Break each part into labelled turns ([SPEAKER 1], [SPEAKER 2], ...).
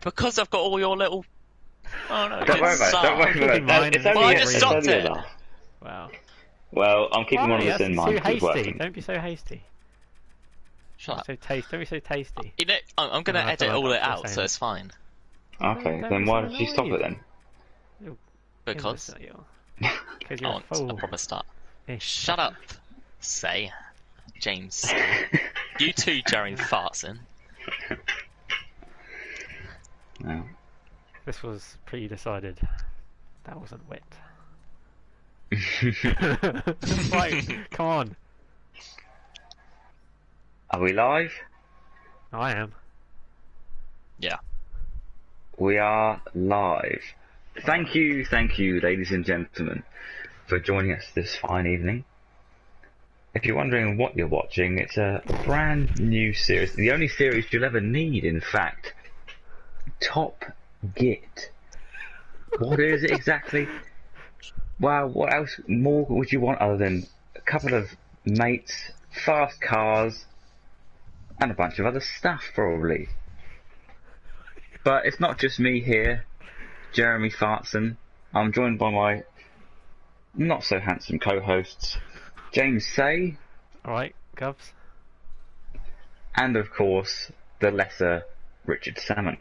[SPEAKER 1] Because I've got all your little... Oh no,
[SPEAKER 2] Don't worry about it, don't worry about it. It's
[SPEAKER 1] Well,
[SPEAKER 2] only,
[SPEAKER 1] I just
[SPEAKER 2] it's
[SPEAKER 1] stopped
[SPEAKER 2] only
[SPEAKER 1] it.
[SPEAKER 2] a laugh.
[SPEAKER 3] Wow.
[SPEAKER 2] Well, I'm keeping one of this in mind.
[SPEAKER 3] Too
[SPEAKER 2] It's
[SPEAKER 3] hasty.
[SPEAKER 2] working.
[SPEAKER 3] Don't be so hasty.
[SPEAKER 1] Shut up.
[SPEAKER 3] Don't be so tasty.
[SPEAKER 1] You know, I'm going to
[SPEAKER 3] No, I
[SPEAKER 1] edit
[SPEAKER 3] feel like
[SPEAKER 1] all it
[SPEAKER 3] that's
[SPEAKER 1] out,
[SPEAKER 3] what
[SPEAKER 1] so
[SPEAKER 3] you're
[SPEAKER 1] it's fine.
[SPEAKER 2] Okay,
[SPEAKER 3] Don't
[SPEAKER 2] then
[SPEAKER 3] be
[SPEAKER 2] why
[SPEAKER 3] so
[SPEAKER 2] did you stop it
[SPEAKER 3] annoyed.
[SPEAKER 2] then?
[SPEAKER 1] Because
[SPEAKER 3] Because
[SPEAKER 1] I
[SPEAKER 3] you're a
[SPEAKER 1] want a
[SPEAKER 3] fool.
[SPEAKER 1] proper start.
[SPEAKER 3] Ish.
[SPEAKER 1] Shut up, say. James. You too, Jerry Fartson.
[SPEAKER 2] No.
[SPEAKER 3] This was pre-decided. That wasn't wit. Like, come on.
[SPEAKER 2] Are we live?
[SPEAKER 3] I am.
[SPEAKER 1] Yeah.
[SPEAKER 2] We are live. Thank you, ladies and gentlemen, for joining us this fine evening. If you're wondering what you're watching, it's a brand new series. The only series you'll ever need, in fact. Top Git. What is it exactly? Well, what else more would you want other than a couple of mates, fast cars, and a bunch of other stuff, probably. But it's not just me here, Jeremy Fartson. I'm joined by my not so handsome co-hosts, James Say.
[SPEAKER 3] Alright, Cubs.
[SPEAKER 2] And of course, the lesser Richard Salmon.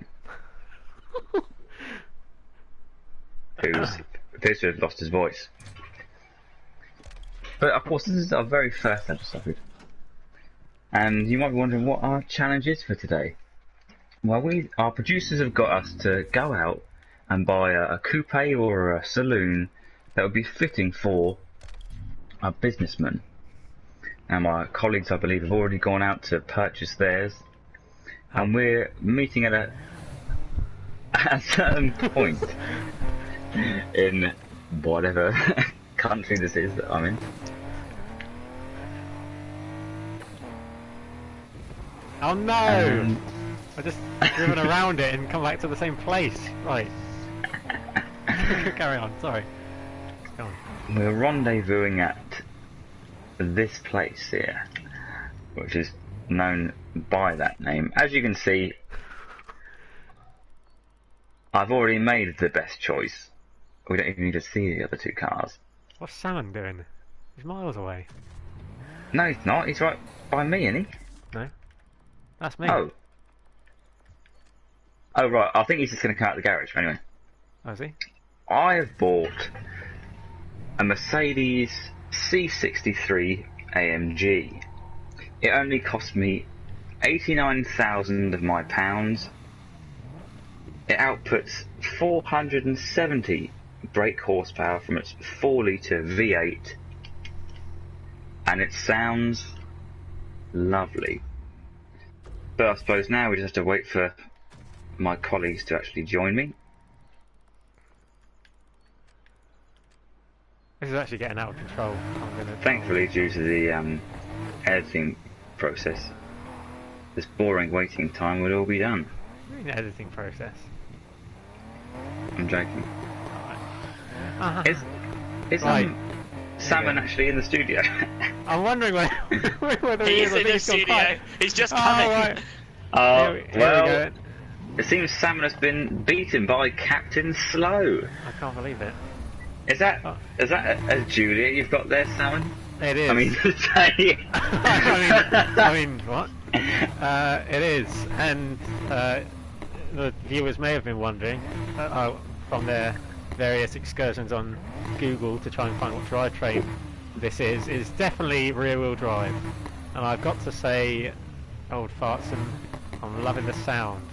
[SPEAKER 2] Who's appears to have lost his voice. But of course, this is our very first episode. And you might be wondering what our challenge is for today. Well, our producers have got us to go out and buy a coupe or a saloon that would be fitting for a businessman. And my colleagues, I believe, have already gone out to purchase theirs. And we're meeting at a certain point in whatever country this is that I'm in.
[SPEAKER 3] Oh no! I just driven around it and come back to the same place. Right. Carry on, sorry. Go on.
[SPEAKER 2] We're rendezvousing at this place here, which is known by that name. As you can see, I've already made the best choice. We don't even need to see the other two cars.
[SPEAKER 3] What's Salmon doing? He's miles away.
[SPEAKER 2] No, he's not. He's right by me, isn't he?
[SPEAKER 3] No. That's me.
[SPEAKER 2] Oh. Oh, right. I think he's just going to come out of the garage. Anyway.
[SPEAKER 3] Oh, is he?
[SPEAKER 2] I have bought a Mercedes C63 AMG. It only cost me 89,000 of my pounds. It outputs 470 brake horsepower from its 4-litre V8, and it sounds lovely. But I suppose now we just have to wait for my colleagues to actually join me.
[SPEAKER 3] This is actually getting out of control.
[SPEAKER 2] Thankfully, due to the editing process, this boring waiting time would all be done.
[SPEAKER 3] What do you mean editing process?
[SPEAKER 2] I'm joking.
[SPEAKER 3] Uh-huh.
[SPEAKER 2] Is
[SPEAKER 3] Right.
[SPEAKER 2] Salmon actually in the studio?
[SPEAKER 3] I'm wondering whether he
[SPEAKER 1] He's
[SPEAKER 3] is. I
[SPEAKER 1] in
[SPEAKER 3] think
[SPEAKER 1] the
[SPEAKER 3] he's gone
[SPEAKER 1] studio.
[SPEAKER 3] quiet.
[SPEAKER 1] He's just
[SPEAKER 3] Oh,
[SPEAKER 1] coming.
[SPEAKER 3] right. Here we
[SPEAKER 2] Well,
[SPEAKER 3] go.
[SPEAKER 2] it seems Salmon has been beaten by Captain Slow.
[SPEAKER 3] I can't believe it.
[SPEAKER 2] Is that
[SPEAKER 3] Oh.
[SPEAKER 2] a Juliet you've got there, Salmon?
[SPEAKER 3] It is.
[SPEAKER 2] I mean, say.
[SPEAKER 3] I mean, what? It is, and the viewers may have been wondering from their various excursions on Google to try and find what drivetrain this is definitely rear-wheel drive. And I've got to say, old Fartson, I'm loving the sound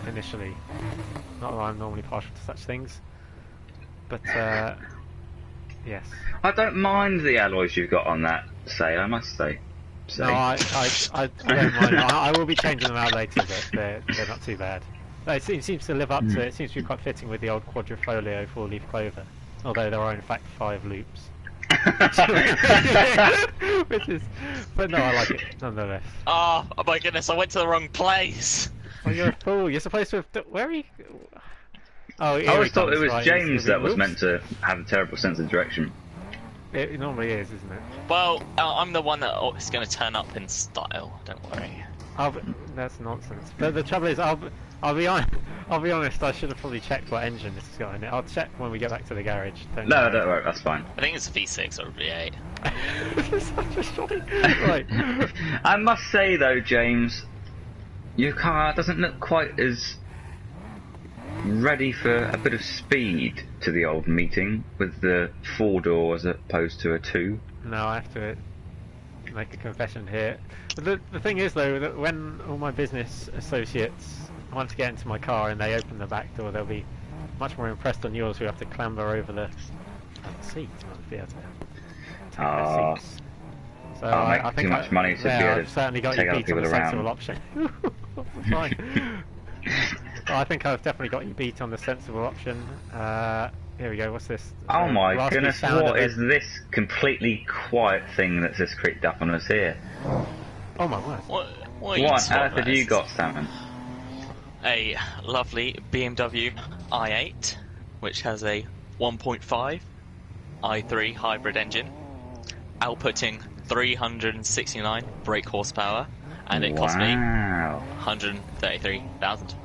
[SPEAKER 3] initially. Not that I'm normally partial to such things, but yes.
[SPEAKER 2] I don't mind the alloys you've got on that, I must say.
[SPEAKER 3] No, I don't mind. I will be changing them out later, but they're not too bad. It seems to live up to it. It seems to be quite fitting with the old Quadrifolio 4-leaf clover, although there are in fact 5 loops. Which is, but no, I like it nonetheless.
[SPEAKER 1] Oh my goodness, I went to the wrong place.
[SPEAKER 3] Oh, you're a fool. You're supposed to have. Where are you? Oh,
[SPEAKER 2] I always thought it was
[SPEAKER 3] right.
[SPEAKER 2] James that was
[SPEAKER 3] Oops.
[SPEAKER 2] meant to have a terrible sense of direction.
[SPEAKER 3] It normally is, isn't it?
[SPEAKER 1] Well, I'm the one that is going to turn up in style, don't worry.
[SPEAKER 3] That's nonsense. But the trouble is, I'll be honest. I should have probably checked what engine this has got in it. I'll check when we get back to the garage.
[SPEAKER 2] No, don't worry, that's fine.
[SPEAKER 1] I think it's a V6 or a V8.
[SPEAKER 3] This is such a shocking. Right.
[SPEAKER 2] I must say though, James, your car doesn't look quite as ready for a bit of speed to the old meeting with the 4-door as opposed to a 2.
[SPEAKER 3] No, I have to make a confession here. But the thing is though, that when all my business associates want to get into my car and they open the back door, they'll be much more impressed on yours who have to clamber over the seat to be able to take their seats. So
[SPEAKER 2] I'll make too much money to be able
[SPEAKER 3] I've certainly
[SPEAKER 2] to
[SPEAKER 3] got
[SPEAKER 2] take
[SPEAKER 3] you
[SPEAKER 2] other
[SPEAKER 3] beat on
[SPEAKER 2] people
[SPEAKER 3] the
[SPEAKER 2] around.
[SPEAKER 3] sensible option. Fine. Well, I think I've definitely got you beat on the sensible option. Here we go, what's this?
[SPEAKER 2] Oh my
[SPEAKER 3] Raspy
[SPEAKER 2] goodness,
[SPEAKER 3] sound
[SPEAKER 2] what
[SPEAKER 3] of
[SPEAKER 2] is this completely quiet thing that's just creeped up on us here?
[SPEAKER 3] Oh my word.
[SPEAKER 1] What
[SPEAKER 2] What on earth have you got, Salmon?
[SPEAKER 1] A lovely BMW i8, which has a 1.5 i3 hybrid engine, outputting 369 brake horsepower, and it cost me
[SPEAKER 2] Wow.
[SPEAKER 1] 133,000.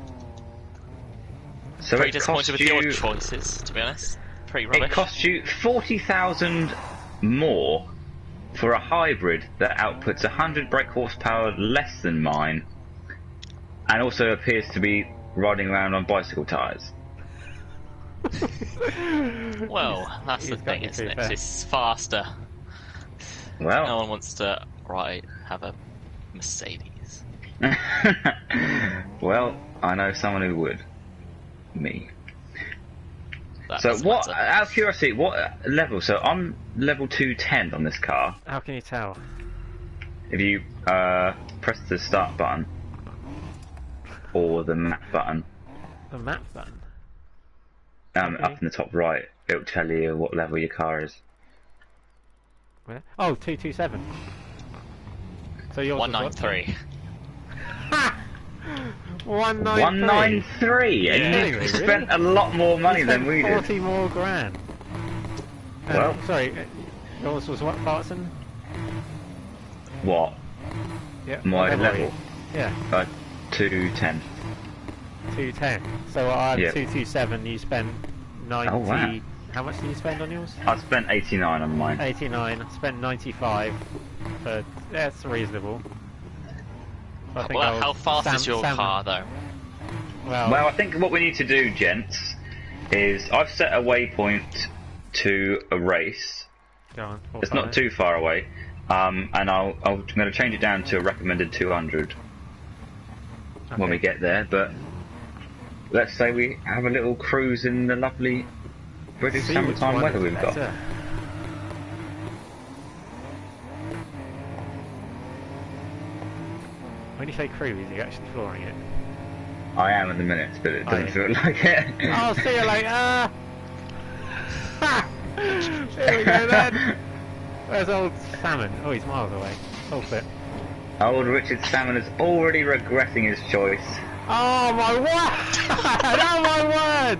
[SPEAKER 2] So
[SPEAKER 1] Pretty
[SPEAKER 2] it
[SPEAKER 1] disappointed
[SPEAKER 2] cost
[SPEAKER 1] with your
[SPEAKER 2] you,
[SPEAKER 1] choices, to be honest. Pretty
[SPEAKER 2] it
[SPEAKER 1] rubbish.
[SPEAKER 2] cost you 40,000 more for a hybrid that outputs 100 brake horsepower less than mine, and also appears to be riding around on bicycle tyres.
[SPEAKER 1] Well, that's the
[SPEAKER 3] He's got
[SPEAKER 1] thing,
[SPEAKER 3] you
[SPEAKER 1] isn't
[SPEAKER 3] pretty
[SPEAKER 1] it?
[SPEAKER 3] fair.
[SPEAKER 1] It's faster. No
[SPEAKER 2] Well,
[SPEAKER 1] one wants to have a Mercedes.
[SPEAKER 2] well, I know someone who would. Me.
[SPEAKER 1] That
[SPEAKER 2] So
[SPEAKER 1] doesn't
[SPEAKER 2] what,
[SPEAKER 1] matter.
[SPEAKER 2] out of curiosity, what level? So I'm level 210 on this car.
[SPEAKER 3] How can you tell?
[SPEAKER 2] If you press the start button or the map button
[SPEAKER 3] The map button.
[SPEAKER 2] up in the top right, it'll tell you what level your car is.
[SPEAKER 3] Where? Oh, 227. So yours was what?
[SPEAKER 1] 193.
[SPEAKER 3] Ha! 193.
[SPEAKER 2] 193, and
[SPEAKER 3] Yeah.
[SPEAKER 2] you
[SPEAKER 3] Really?
[SPEAKER 2] spent a lot more money
[SPEAKER 3] You
[SPEAKER 2] than
[SPEAKER 3] spent
[SPEAKER 2] we did.
[SPEAKER 3] 40 more grand.
[SPEAKER 2] Well.
[SPEAKER 3] Sorry, yours was what, Barton?
[SPEAKER 2] What?
[SPEAKER 3] Yeah.
[SPEAKER 2] My
[SPEAKER 3] what
[SPEAKER 2] level?
[SPEAKER 3] Yeah,
[SPEAKER 2] 210.
[SPEAKER 3] 210. So I had
[SPEAKER 2] Yeah.
[SPEAKER 3] 227, you spent 90.
[SPEAKER 2] Oh, wow.
[SPEAKER 3] How much did you spend on yours?
[SPEAKER 2] I spent 89 on mine.
[SPEAKER 3] 89. I spent 95. But that's reasonable. I think
[SPEAKER 1] Well,
[SPEAKER 3] I'll-
[SPEAKER 1] how fast is your
[SPEAKER 3] Sam-
[SPEAKER 1] car, though?
[SPEAKER 2] Well, I think what we need to do, gents, is I've set a waypoint to a race.
[SPEAKER 3] go on, we'll
[SPEAKER 2] It's
[SPEAKER 3] follow
[SPEAKER 2] not
[SPEAKER 3] it.
[SPEAKER 2] too far away, and I'm going to change it down to a recommended 200 when
[SPEAKER 3] Okay.
[SPEAKER 2] we get there. But let's say we have a little cruise in the lovely British
[SPEAKER 3] See which
[SPEAKER 2] summertime
[SPEAKER 3] one
[SPEAKER 2] weather
[SPEAKER 3] is
[SPEAKER 2] we've got.
[SPEAKER 3] better. When you say cruise, you're actually flooring it.
[SPEAKER 2] I am at the minute, but it doesn't
[SPEAKER 3] yeah.
[SPEAKER 2] feel like it.
[SPEAKER 3] I'll see you later! Ha! Here we go then! Where's old Salmon? Oh, he's miles away. Hold it.
[SPEAKER 2] Old Richard Salmon is already regretting his choice.
[SPEAKER 3] Oh my word! Oh my word!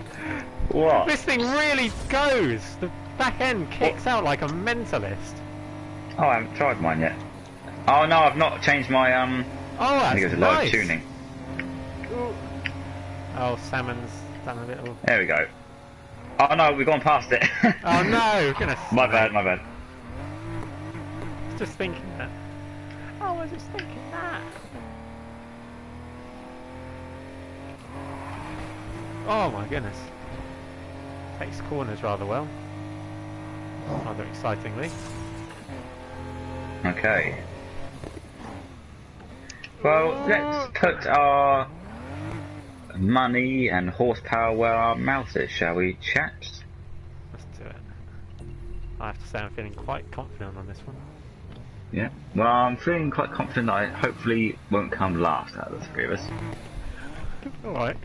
[SPEAKER 2] What?
[SPEAKER 3] This thing really goes! The back end kicks out like a mentalist.
[SPEAKER 2] Oh, I haven't tried mine yet. Oh no, I've not changed my
[SPEAKER 3] Oh,
[SPEAKER 2] I
[SPEAKER 3] that's
[SPEAKER 2] think it was a live
[SPEAKER 3] nice.
[SPEAKER 2] tuning.
[SPEAKER 3] Ooh. Oh, Salmon's done a little...
[SPEAKER 2] There we go. Oh no, we've gone past it.
[SPEAKER 3] Oh no, goodness.
[SPEAKER 2] My bad, my bad.
[SPEAKER 3] I was just thinking that. Oh, I was just thinking that. Oh my goodness. Takes corners rather well. Rather excitingly.
[SPEAKER 2] Okay. Well, let's put our money and horsepower where our mouth is, shall we, chaps?
[SPEAKER 3] Let's do it. I have to say I'm feeling quite confident on this one.
[SPEAKER 2] Yeah. Well, I'm feeling quite confident that I hopefully won't come last out of the three of us.
[SPEAKER 3] Alright.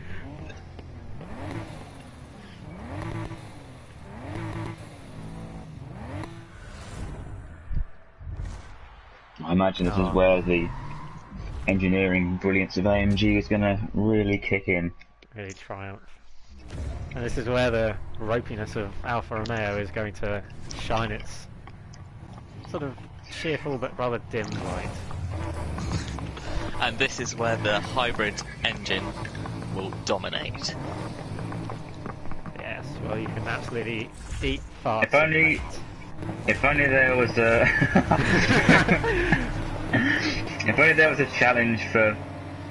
[SPEAKER 2] I imagine this
[SPEAKER 3] Oh.
[SPEAKER 2] is where the engineering brilliance of AMG is going to really kick in.
[SPEAKER 3] Really triumph. And this is where the ropiness of Alfa Romeo is going to shine its sort of cheerful but rather dim light.
[SPEAKER 1] And this is where the hybrid engine will dominate.
[SPEAKER 3] Yes, well, you can absolutely eat farts.
[SPEAKER 2] If only there was a if only there was a challenge for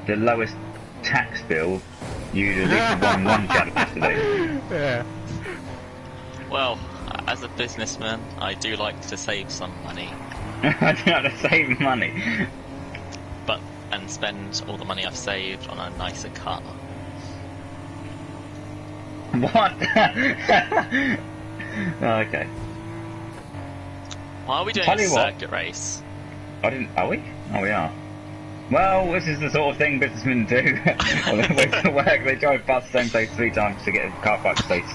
[SPEAKER 2] the lowest tax bill, you'd at least won one challenge today.
[SPEAKER 3] Yeah.
[SPEAKER 1] Well, as a businessman, I do like to save some money,
[SPEAKER 2] I do have to save money.
[SPEAKER 1] and spend all the money I've saved on a nicer car.
[SPEAKER 2] What? Okay.
[SPEAKER 1] Why are we doing
[SPEAKER 2] Tell
[SPEAKER 1] a
[SPEAKER 2] you what.
[SPEAKER 1] circuit race?
[SPEAKER 2] Are we? Oh, we are. Well, this is the sort of thing businessmen do. On their way to work, they drive past the same place 3 times to get a car park space.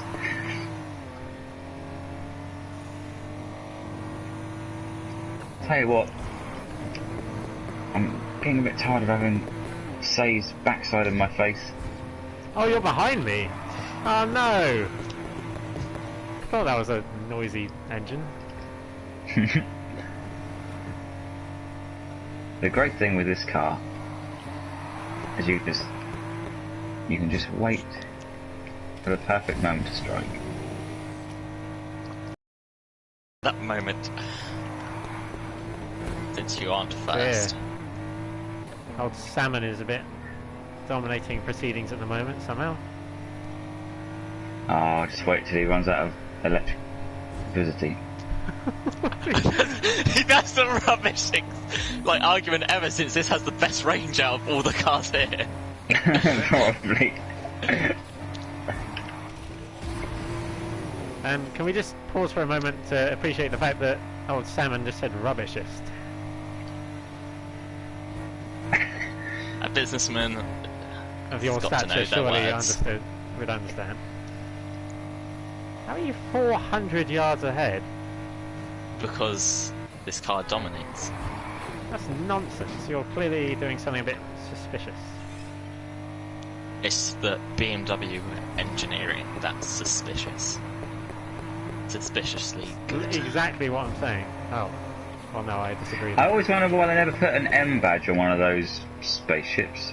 [SPEAKER 2] Tell you what, I'm getting a bit tired of having Say's backside in my face.
[SPEAKER 3] Oh, you're behind me. Oh no. I thought that was a noisy engine.
[SPEAKER 2] The great thing with this car is you can just wait for the perfect moment to strike.
[SPEAKER 1] That moment. Since you aren't first.
[SPEAKER 3] Yeah. Old Salmon is a bit dominating proceedings at the moment somehow.
[SPEAKER 2] Oh, just wait till he runs out of electricity.
[SPEAKER 1] That's the rubbish argument ever, since this has the best range out of all the cars here.
[SPEAKER 2] Probably.
[SPEAKER 3] Can we just pause for a moment to appreciate the fact that old Salmon just said rubbishist?
[SPEAKER 1] A businessman
[SPEAKER 3] Of your
[SPEAKER 1] got to know
[SPEAKER 3] stature,
[SPEAKER 1] their
[SPEAKER 3] surely
[SPEAKER 1] words.
[SPEAKER 3] would understand. How are you 400 yards ahead?
[SPEAKER 1] Because this car dominates.
[SPEAKER 3] That's nonsense. You're clearly doing something a bit suspicious.
[SPEAKER 1] It's the BMW engineering that's suspicious. Suspiciously good.
[SPEAKER 3] Exactly what I'm saying. Oh. Well, no, I disagree.
[SPEAKER 2] I always wonder why they never put an M badge on one of those spaceships.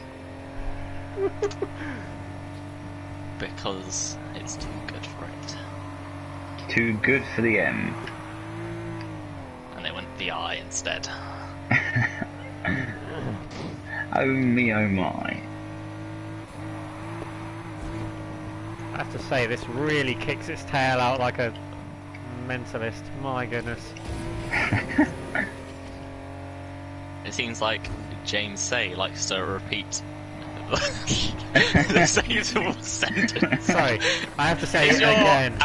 [SPEAKER 1] Because it's too good for it.
[SPEAKER 2] Too good for the M.
[SPEAKER 1] And they went the I instead.
[SPEAKER 2] Oh me, oh my.
[SPEAKER 3] I have to say, this really kicks its tail out like a mentalist. My goodness.
[SPEAKER 1] It seems like James Say likes to repeat the same sentence.
[SPEAKER 3] Sorry, I have to say
[SPEAKER 1] Is
[SPEAKER 3] it
[SPEAKER 1] your,
[SPEAKER 3] again.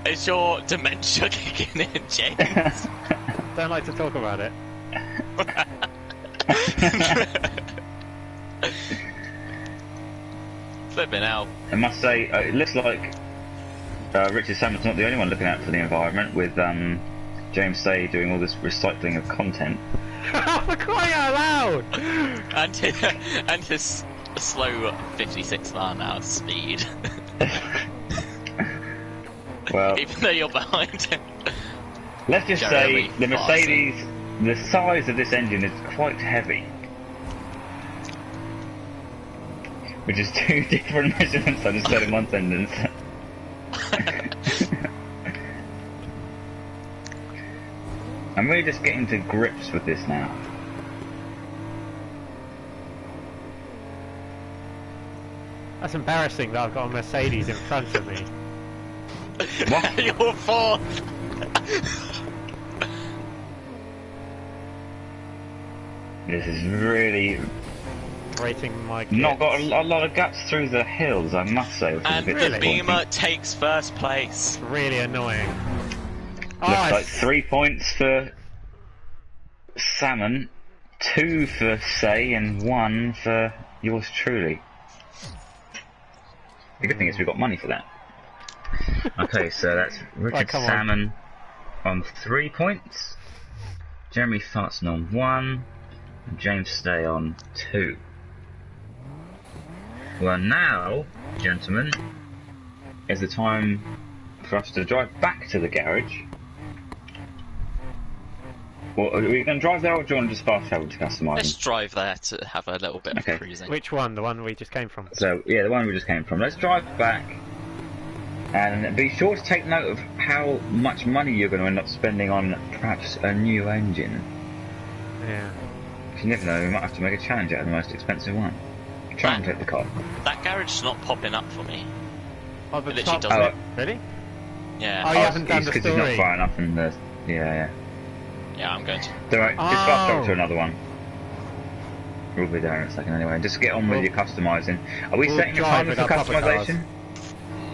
[SPEAKER 1] is your dementia kicking in, James?
[SPEAKER 3] Don't like to talk about it.
[SPEAKER 1] Flipping out.
[SPEAKER 2] I must say, it looks like Richard Salmon's not the only one looking out for the environment, with James Say doing all this recycling of content.
[SPEAKER 3] For crying out loud!
[SPEAKER 1] And his slow 56 mile/h speed.
[SPEAKER 2] Well,
[SPEAKER 1] Even though you're behind him.
[SPEAKER 2] let's just
[SPEAKER 1] Jeremy
[SPEAKER 2] say the Mercedes, the size of this engine is quite heavy. Which is 2 different measurements I just said in one sentence. I'm really just getting to grips with this now.
[SPEAKER 3] That's embarrassing that I've got a Mercedes in front of me.
[SPEAKER 2] What?
[SPEAKER 1] You're fourth.
[SPEAKER 2] This is really
[SPEAKER 3] Rating my guts.
[SPEAKER 2] not got a lot of guts through the hills, I must say, which is a
[SPEAKER 1] And
[SPEAKER 2] bit
[SPEAKER 1] the
[SPEAKER 2] disappointing.
[SPEAKER 1] Beamer takes first place.
[SPEAKER 3] Really annoying. Oh,
[SPEAKER 2] Looks like 3 points for Salmon, 2 for Say, and 1 for yours truly. The good thing is we've got money for that. Okay, so that's Richard
[SPEAKER 3] come on.
[SPEAKER 2] Salmon on 3 points, Jeremy Fartson on 1, and James Stay on 2. Well, now, gentlemen, is the time for us to drive back to the garage Well, are we going to drive there, or do you want to just fast travel to customise
[SPEAKER 1] Let's
[SPEAKER 2] them?
[SPEAKER 1] drive there to have a little bit
[SPEAKER 2] Okay.
[SPEAKER 1] of cruising.
[SPEAKER 3] Which one? The one we just came from?
[SPEAKER 2] So, yeah, the one we just came from. Let's drive back, and be sure to take note of how much money you're going to end up spending on perhaps a new engine.
[SPEAKER 3] Yeah.
[SPEAKER 2] You never know, we might have to make a challenge out of the most expensive one. Try and take the car.
[SPEAKER 1] That garage is not popping up for me.
[SPEAKER 3] Oh, the
[SPEAKER 1] It literally
[SPEAKER 3] top.
[SPEAKER 1] doesn't.
[SPEAKER 2] Oh,
[SPEAKER 3] Really?
[SPEAKER 1] Yeah.
[SPEAKER 3] Oh, you haven't done
[SPEAKER 2] it's
[SPEAKER 3] the
[SPEAKER 2] because he's
[SPEAKER 3] story.
[SPEAKER 2] not far enough in the... Yeah.
[SPEAKER 1] Yeah, I'm going to.
[SPEAKER 2] Alright, just fast travel
[SPEAKER 3] Oh.
[SPEAKER 2] to another one. We'll be there in a second anyway. Just get on with
[SPEAKER 3] We'll-
[SPEAKER 2] your customising. Are we
[SPEAKER 3] we'll
[SPEAKER 2] setting a
[SPEAKER 3] drive
[SPEAKER 2] timer
[SPEAKER 3] with
[SPEAKER 2] for
[SPEAKER 3] our proper cars.
[SPEAKER 2] customisation?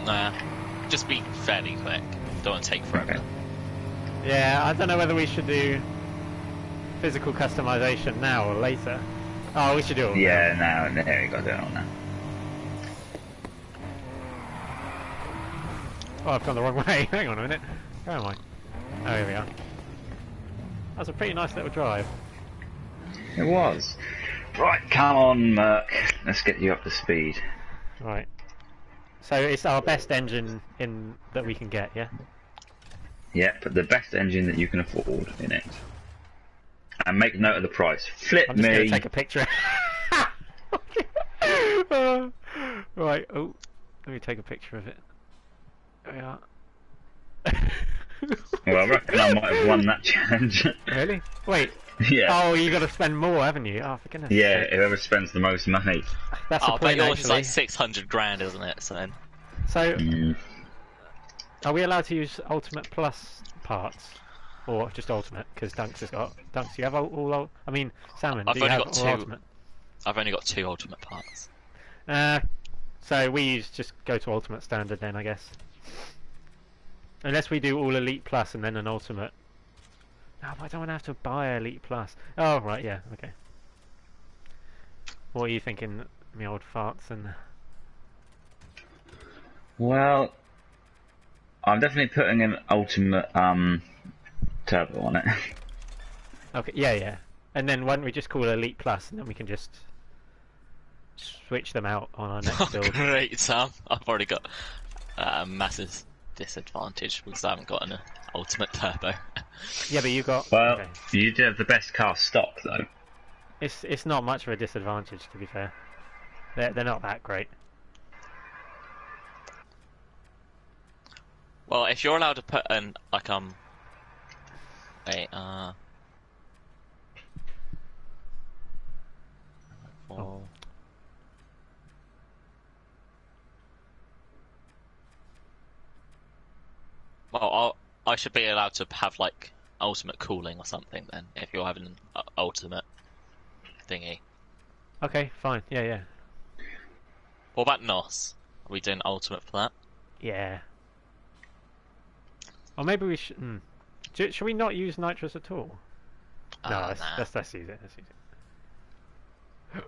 [SPEAKER 1] Nah. Just be fairly quick. Don't want to take forever.
[SPEAKER 2] Okay.
[SPEAKER 3] Yeah, I don't know whether we should do physical customization now or later. Oh, we should do it all
[SPEAKER 2] Yeah, now, there you go, do it all now.
[SPEAKER 3] Oh, I've gone the wrong way. Hang on a minute. Where am I? Oh, here we are. That's a pretty nice little drive.
[SPEAKER 2] It was. Right, come on, Merc. Let's get you up to speed.
[SPEAKER 3] Right. So it's our best engine in that we can get, yeah?
[SPEAKER 2] Yeah, put the best engine that you can afford in it. And make note of the price. Flip
[SPEAKER 3] I'm just going
[SPEAKER 2] me.
[SPEAKER 3] to take a picture. Right, oh. Let me take a picture of it. There we are.
[SPEAKER 2] Well, I reckon I might have won that challenge.
[SPEAKER 3] Really? Wait.
[SPEAKER 2] Yeah.
[SPEAKER 3] Oh, you got to spend more, haven't you? Oh, for goodness
[SPEAKER 2] Yeah,
[SPEAKER 3] sake.
[SPEAKER 2] whoever spends the most money.
[SPEAKER 3] That's
[SPEAKER 1] Oh,
[SPEAKER 3] the
[SPEAKER 1] but
[SPEAKER 3] point,
[SPEAKER 1] yours is
[SPEAKER 3] actually.
[SPEAKER 1] like 600 grand, isn't it? So then.
[SPEAKER 3] So,
[SPEAKER 2] Mm.
[SPEAKER 3] are we allowed to use Ultimate Plus parts? Or just Ultimate? Because Dunks has got... Dunks, you have all I mean, Salmon,
[SPEAKER 1] I've
[SPEAKER 3] do you
[SPEAKER 1] only
[SPEAKER 3] have
[SPEAKER 1] got
[SPEAKER 3] all
[SPEAKER 1] two.
[SPEAKER 3] Ultimate?
[SPEAKER 1] I've only got 2 ultimate parts.
[SPEAKER 3] So we just go to Ultimate Standard then, I guess. Unless we do all Elite Plus and then an Ultimate. No, but I don't want to have to buy Elite Plus. Oh, right, yeah, okay. What are you thinking, me old farts and...
[SPEAKER 2] Well, I'm definitely putting an ultimate turbo on it.
[SPEAKER 3] Okay, yeah. And then why don't we just call it Elite Plus and then we can just switch them out on our next
[SPEAKER 1] Oh,
[SPEAKER 3] build.
[SPEAKER 1] great, Sam. I've already got a massive disadvantage because I haven't got an ultimate turbo.
[SPEAKER 3] Yeah, but you got...
[SPEAKER 2] Well,
[SPEAKER 3] okay.
[SPEAKER 2] you do have the best car stock though.
[SPEAKER 3] It's not much of a disadvantage, to be fair. They're not that great.
[SPEAKER 1] Well, if you're allowed to put an wait,
[SPEAKER 3] Oh.
[SPEAKER 1] well, I should be allowed to have like ultimate cooling or something then, if you're having an ultimate thingy.
[SPEAKER 3] Okay, fine. Yeah.
[SPEAKER 1] What about NOS? Are we doing ultimate for that?
[SPEAKER 3] Yeah. Or maybe we should... Should we not use nitrous at all? No,
[SPEAKER 1] Nah.
[SPEAKER 3] let's use it. Let's use it.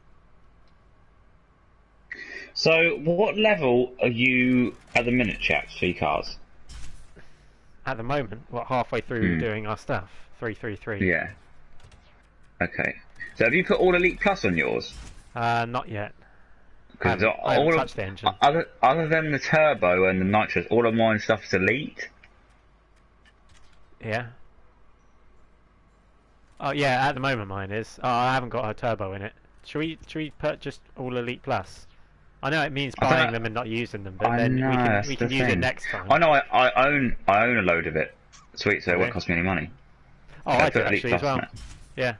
[SPEAKER 2] So, what level are you at the minute, chaps, for your cars?
[SPEAKER 3] At the moment, halfway through doing our stuff? 333.
[SPEAKER 2] Yeah. Okay. So, have you put all Elite Plus on yours?
[SPEAKER 3] Not yet. I
[SPEAKER 2] Because
[SPEAKER 3] haven't touched the engine.
[SPEAKER 2] other than the turbo and the nitrous, all of mine stuff is Elite.
[SPEAKER 3] Yeah. Oh yeah, at the moment mine is. Oh, I haven't got a turbo in it. Should we put just all Elite Plus? I know it means
[SPEAKER 2] I
[SPEAKER 3] buying
[SPEAKER 2] don't-
[SPEAKER 3] them and not using them, but
[SPEAKER 2] I
[SPEAKER 3] then
[SPEAKER 2] know,
[SPEAKER 3] we
[SPEAKER 2] that's
[SPEAKER 3] can
[SPEAKER 2] the
[SPEAKER 3] use it
[SPEAKER 2] thing.
[SPEAKER 3] next time.
[SPEAKER 2] I know. I own a load of it. Sweet, so it
[SPEAKER 3] Okay.
[SPEAKER 2] won't cost me any money.
[SPEAKER 3] Oh,
[SPEAKER 2] So
[SPEAKER 3] I do
[SPEAKER 2] put Elite
[SPEAKER 3] actually as
[SPEAKER 2] Plus on
[SPEAKER 3] well.
[SPEAKER 2] it.
[SPEAKER 3] Yeah.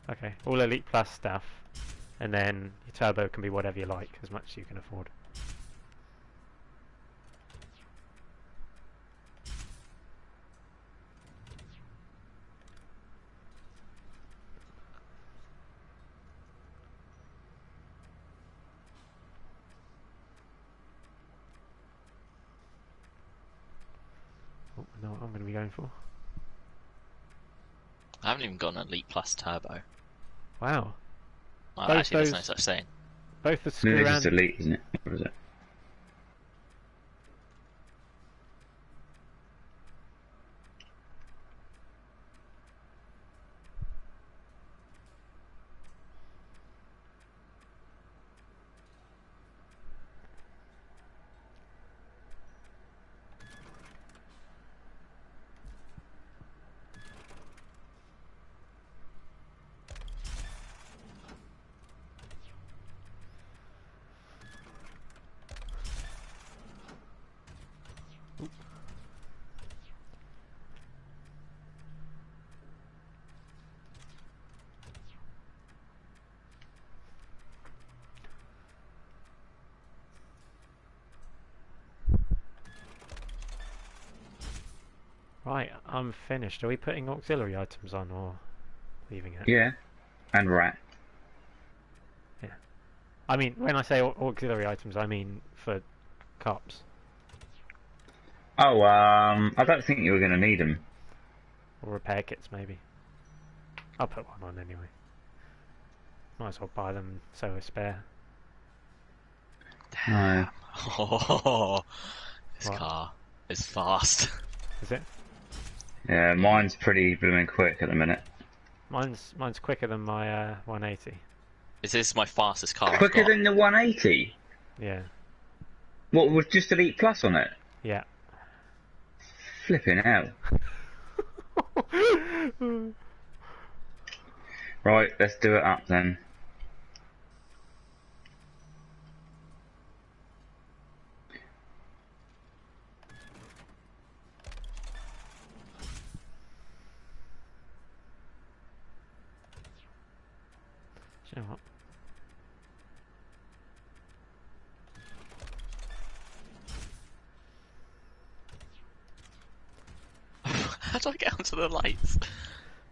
[SPEAKER 3] Okay, all Elite Plus stuff, and then your turbo can be whatever you like, as much as you can afford. Oh, I know what I'm going to be going for.
[SPEAKER 1] I haven't even got an Elite Plus turbo.
[SPEAKER 3] Wow.
[SPEAKER 1] Well,
[SPEAKER 3] Both
[SPEAKER 1] actually, there's no
[SPEAKER 3] those-
[SPEAKER 1] such thing.
[SPEAKER 3] Both the
[SPEAKER 2] No,
[SPEAKER 3] screw
[SPEAKER 2] it's just
[SPEAKER 3] and...
[SPEAKER 2] Elite, isn't it? What is it?
[SPEAKER 3] Right, I'm finished. Are we putting auxiliary items on or leaving it?
[SPEAKER 2] Yeah, and rat.
[SPEAKER 3] Yeah. I mean, when I say auxiliary items, I mean for cops.
[SPEAKER 2] Oh, I don't think you were going to need them.
[SPEAKER 3] Or repair kits, maybe. I'll put one on anyway. Might as well buy them so we're spare.
[SPEAKER 2] No.
[SPEAKER 1] Oh, this
[SPEAKER 3] What?
[SPEAKER 1] car is fast.
[SPEAKER 3] Is it?
[SPEAKER 2] Yeah, mine's pretty blooming quick at the minute.
[SPEAKER 3] Mine's quicker than my 180.
[SPEAKER 1] Is this my fastest car I've
[SPEAKER 2] Quicker
[SPEAKER 1] got?
[SPEAKER 2] than the 180?
[SPEAKER 3] Yeah.
[SPEAKER 2] What, with just Elite Plus on it?
[SPEAKER 3] Yeah.
[SPEAKER 2] Flipping hell. Right, let's do it up then.
[SPEAKER 3] You know what?
[SPEAKER 1] How do I get onto the lights?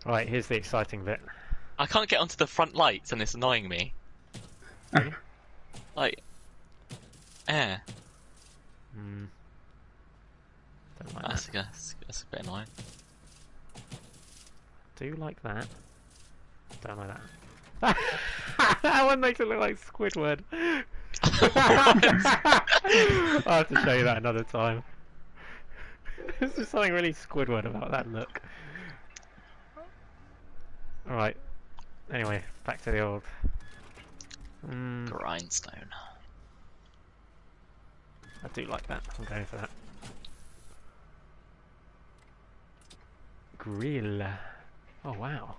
[SPEAKER 3] Right, here's the exciting bit.
[SPEAKER 1] I can't get onto the front lights and it's annoying me.
[SPEAKER 3] Really?
[SPEAKER 1] Like, eh.
[SPEAKER 3] Hmm. Don't like
[SPEAKER 1] That's,
[SPEAKER 3] that.
[SPEAKER 1] that's a bit annoying.
[SPEAKER 3] Do you like that? Don't like that. That one makes it look like Squidward. I'll have to show you that another time. There's just something really Squidward about that look. Alright. Anyway, back to the old.
[SPEAKER 1] Grindstone.
[SPEAKER 3] I do like that. I'm going for that. Grill. Oh wow.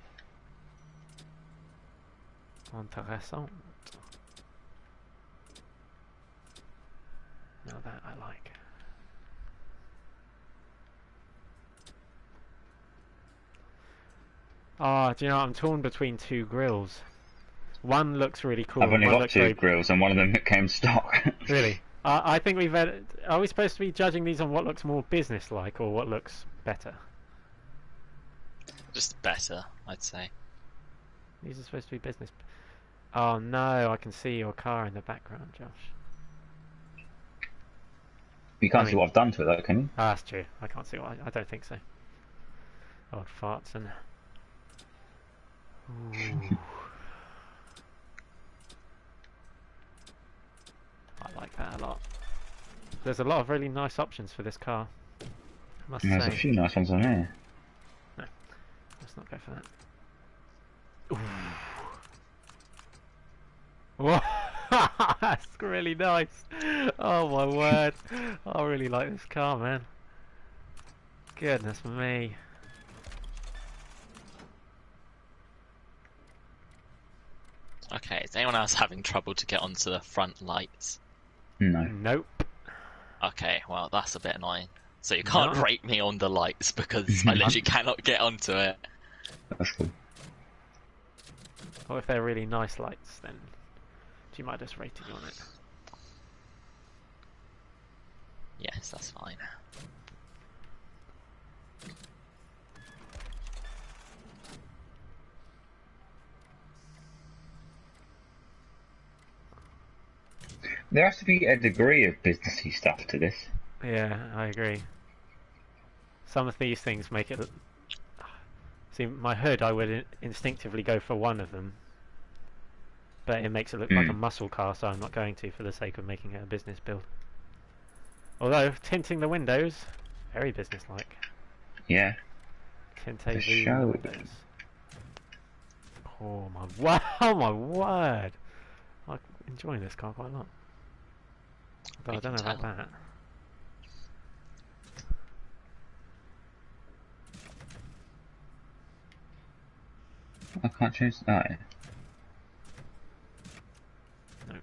[SPEAKER 3] Intéressant. Now that I like. Ah, do you know I'm torn between two grills. One looks really cool.
[SPEAKER 2] I've only
[SPEAKER 3] one
[SPEAKER 2] got
[SPEAKER 3] looks
[SPEAKER 2] two
[SPEAKER 3] very...
[SPEAKER 2] grills and one of them came stock.
[SPEAKER 3] Really? I think we've had... Are we supposed to be judging these on what looks more business-like or what looks better?
[SPEAKER 1] Just better, I'd say.
[SPEAKER 3] These are supposed to be business. Oh no, I can see your car in the background, Josh.
[SPEAKER 2] You can't
[SPEAKER 3] I
[SPEAKER 2] see
[SPEAKER 3] mean-
[SPEAKER 2] what I've done to it though, can you?
[SPEAKER 3] Ah, that's true. I can't see why. I don't think so. Old farts and... Ooh. I like that a lot. There's a lot of really nice options for this car, I must
[SPEAKER 2] There's a
[SPEAKER 3] say.
[SPEAKER 2] few nice ones on here.
[SPEAKER 3] Let's not go for that. Ooh. Whoa, that's really nice. Oh my word. I really like this car, man. Goodness me.
[SPEAKER 1] Okay, is anyone else having trouble to get onto the front lights?
[SPEAKER 2] No.
[SPEAKER 3] Nope.
[SPEAKER 1] Okay, well that's a bit annoying. So you can't
[SPEAKER 3] No.
[SPEAKER 1] rate me on the lights because I literally cannot get onto it.
[SPEAKER 2] That's cool.
[SPEAKER 3] Or if they're really nice lights, then she might just rate you on it.
[SPEAKER 1] Yes, that's fine.
[SPEAKER 2] There has to be a degree of businessy stuff to this.
[SPEAKER 3] Yeah, I agree. Some of these things make it... See, my hood, I would instinctively go for one of them. But it makes it look like a muscle car, so I'm not going to for the sake of making it a business build. Although, tinting the windows, very business-like.
[SPEAKER 2] Yeah.
[SPEAKER 3] Tinte
[SPEAKER 2] The
[SPEAKER 3] the
[SPEAKER 2] show.
[SPEAKER 3] windows. Oh my word! Oh my word! I'm enjoying this car quite a lot. But I
[SPEAKER 1] You
[SPEAKER 3] don't know
[SPEAKER 1] can
[SPEAKER 3] about that.
[SPEAKER 2] I can't change that.
[SPEAKER 3] No.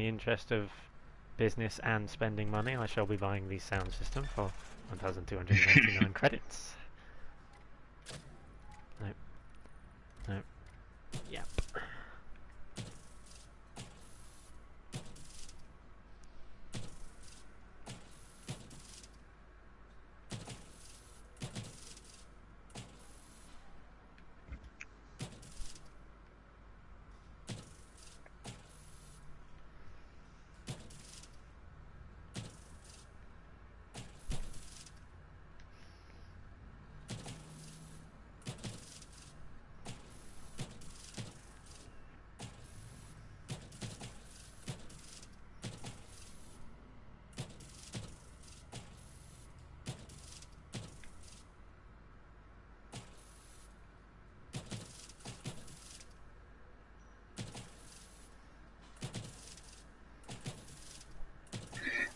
[SPEAKER 3] the interest of business and spending money, I shall be buying the sound system for 1,299 credits. Nope. Nope. Yep.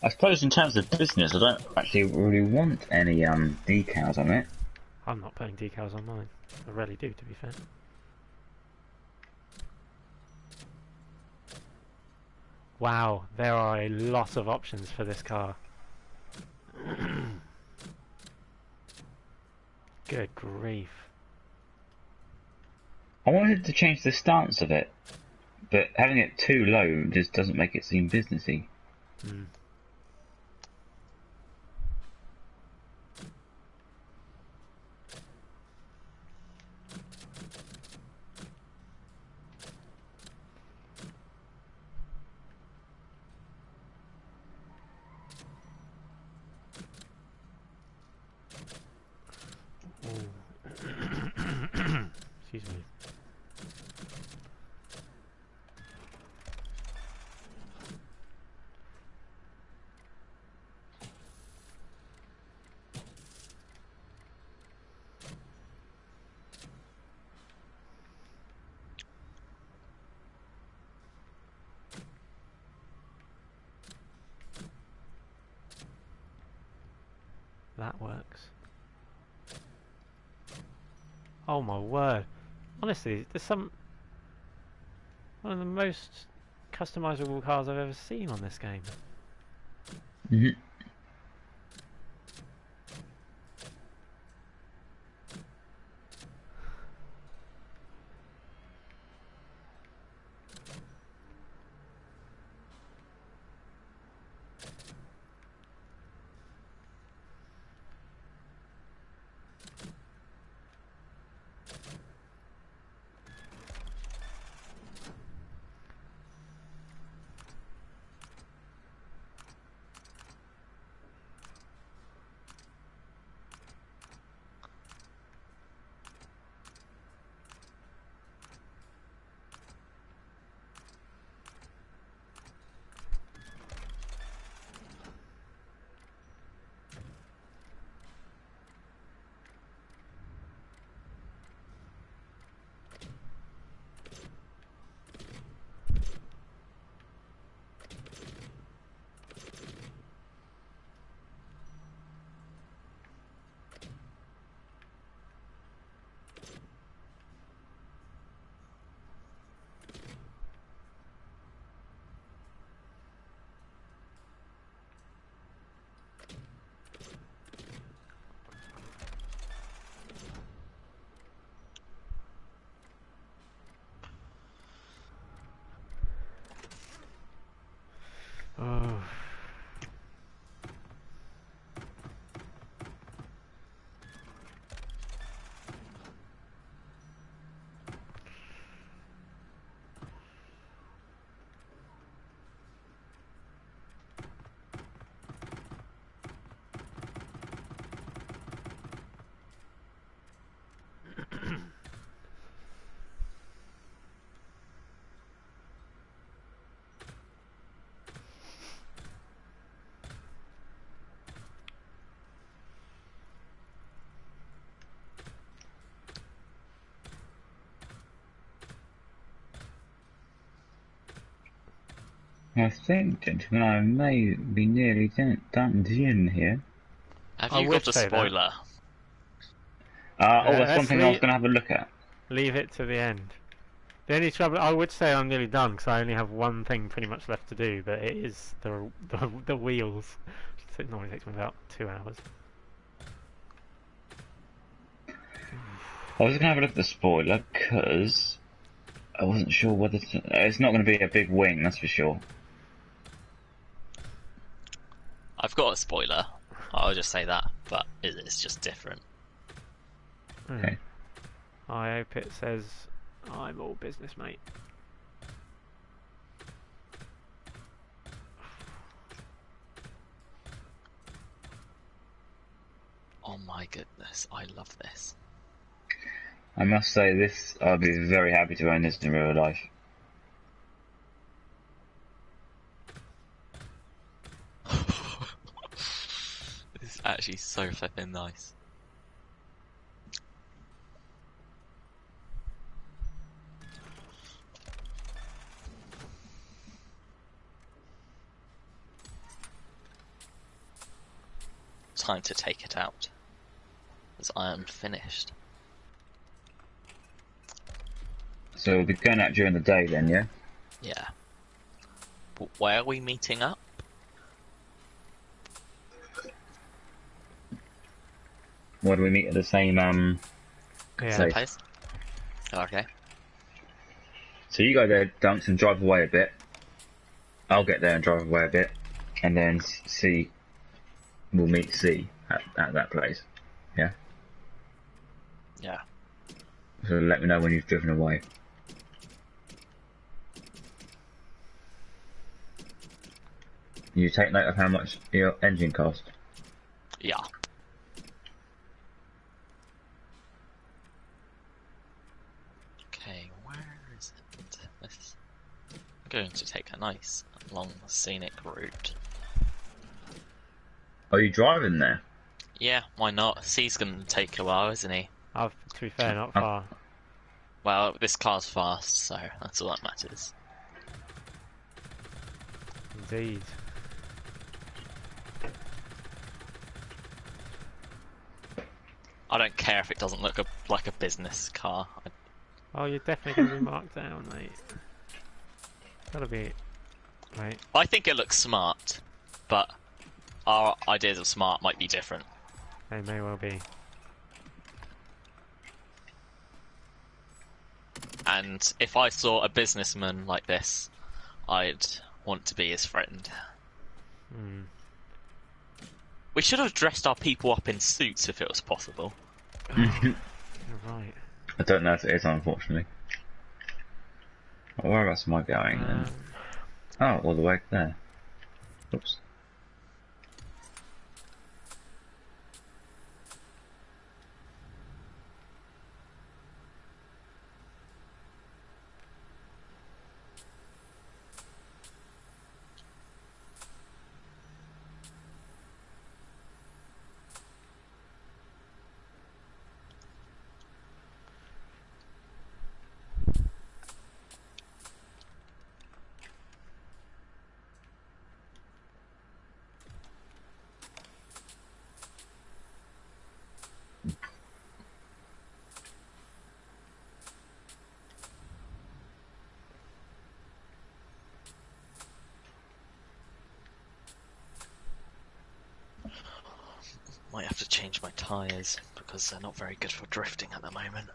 [SPEAKER 2] I suppose in terms of business, I don't actually really want any decals on it.
[SPEAKER 3] I'm not putting decals on mine. I rarely do, to be fair. Wow, there are a lot of options for this car. Good grief.
[SPEAKER 2] I wanted to change the stance of it, but having it too low just doesn't make it seem businessy.
[SPEAKER 3] Mm. Excuse me. That works. Oh my word. Honestly, there's one of the most customizable cars I've ever seen on this game.
[SPEAKER 2] Mm-hmm.
[SPEAKER 3] Oh.
[SPEAKER 2] I think, gentlemen, I may be nearly done here.
[SPEAKER 1] Have
[SPEAKER 3] I
[SPEAKER 1] you
[SPEAKER 3] would
[SPEAKER 1] got a
[SPEAKER 3] say that.
[SPEAKER 1] spoiler?
[SPEAKER 2] Oh, that's one
[SPEAKER 3] let's
[SPEAKER 2] thing I was going to have a look at.
[SPEAKER 3] leave it to the end. The only trouble, I would say I'm nearly done because I only have one thing pretty much left to do, but it is the wheels. It normally takes me about 2 hours.
[SPEAKER 2] I was gonna have a look at the spoiler because I wasn't sure whether it's not going to be a big wing, that's for sure.
[SPEAKER 1] I've got a spoiler. I'll just say that, but it's just different.
[SPEAKER 2] Okay.
[SPEAKER 3] I hope it says I'm all business, mate.
[SPEAKER 1] Oh my goodness, I love this.
[SPEAKER 2] I must say this, I'd be very happy to own this in real life.
[SPEAKER 1] This is actually so flipping nice. Time to take it out, as I am finished.
[SPEAKER 2] So we'll be going out during the day then, yeah?
[SPEAKER 1] Yeah. But where are we meeting up?
[SPEAKER 2] Why do we meet at the same,
[SPEAKER 3] Yeah.
[SPEAKER 2] place?
[SPEAKER 1] Place? Okay.
[SPEAKER 2] So you go there, Dunks, and drive away a bit. I'll get there and drive away a bit. And then we'll meet C at that place. Yeah?
[SPEAKER 1] Yeah.
[SPEAKER 2] So let me know when you've driven away. You take note of how much your engine cost.
[SPEAKER 1] Yeah. Okay, where is it? I'm going to take a nice long scenic route.
[SPEAKER 2] Are you driving there?
[SPEAKER 1] Yeah, why not? C's gonna take a while, isn't he?
[SPEAKER 3] To be fair, not far.
[SPEAKER 1] Well, this car's fast, so that's all that matters.
[SPEAKER 3] Indeed.
[SPEAKER 1] I don't care if it doesn't look like a business car.
[SPEAKER 3] Oh, you're definitely going to be marked down, mate. Gotta be... Right.
[SPEAKER 1] I think it looks smart, but our ideas of smart might be different.
[SPEAKER 3] They may well be.
[SPEAKER 1] And if I saw a businessman like this, I'd want to be his friend.
[SPEAKER 3] Hmm.
[SPEAKER 1] We should have dressed our people up in suits if it was possible.
[SPEAKER 3] You're right.
[SPEAKER 2] I don't know if it is, unfortunately. Whereabouts am I going then? Oh, all the way there. Oops.
[SPEAKER 1] Might have to change my tyres because they're not very good for drifting at the moment.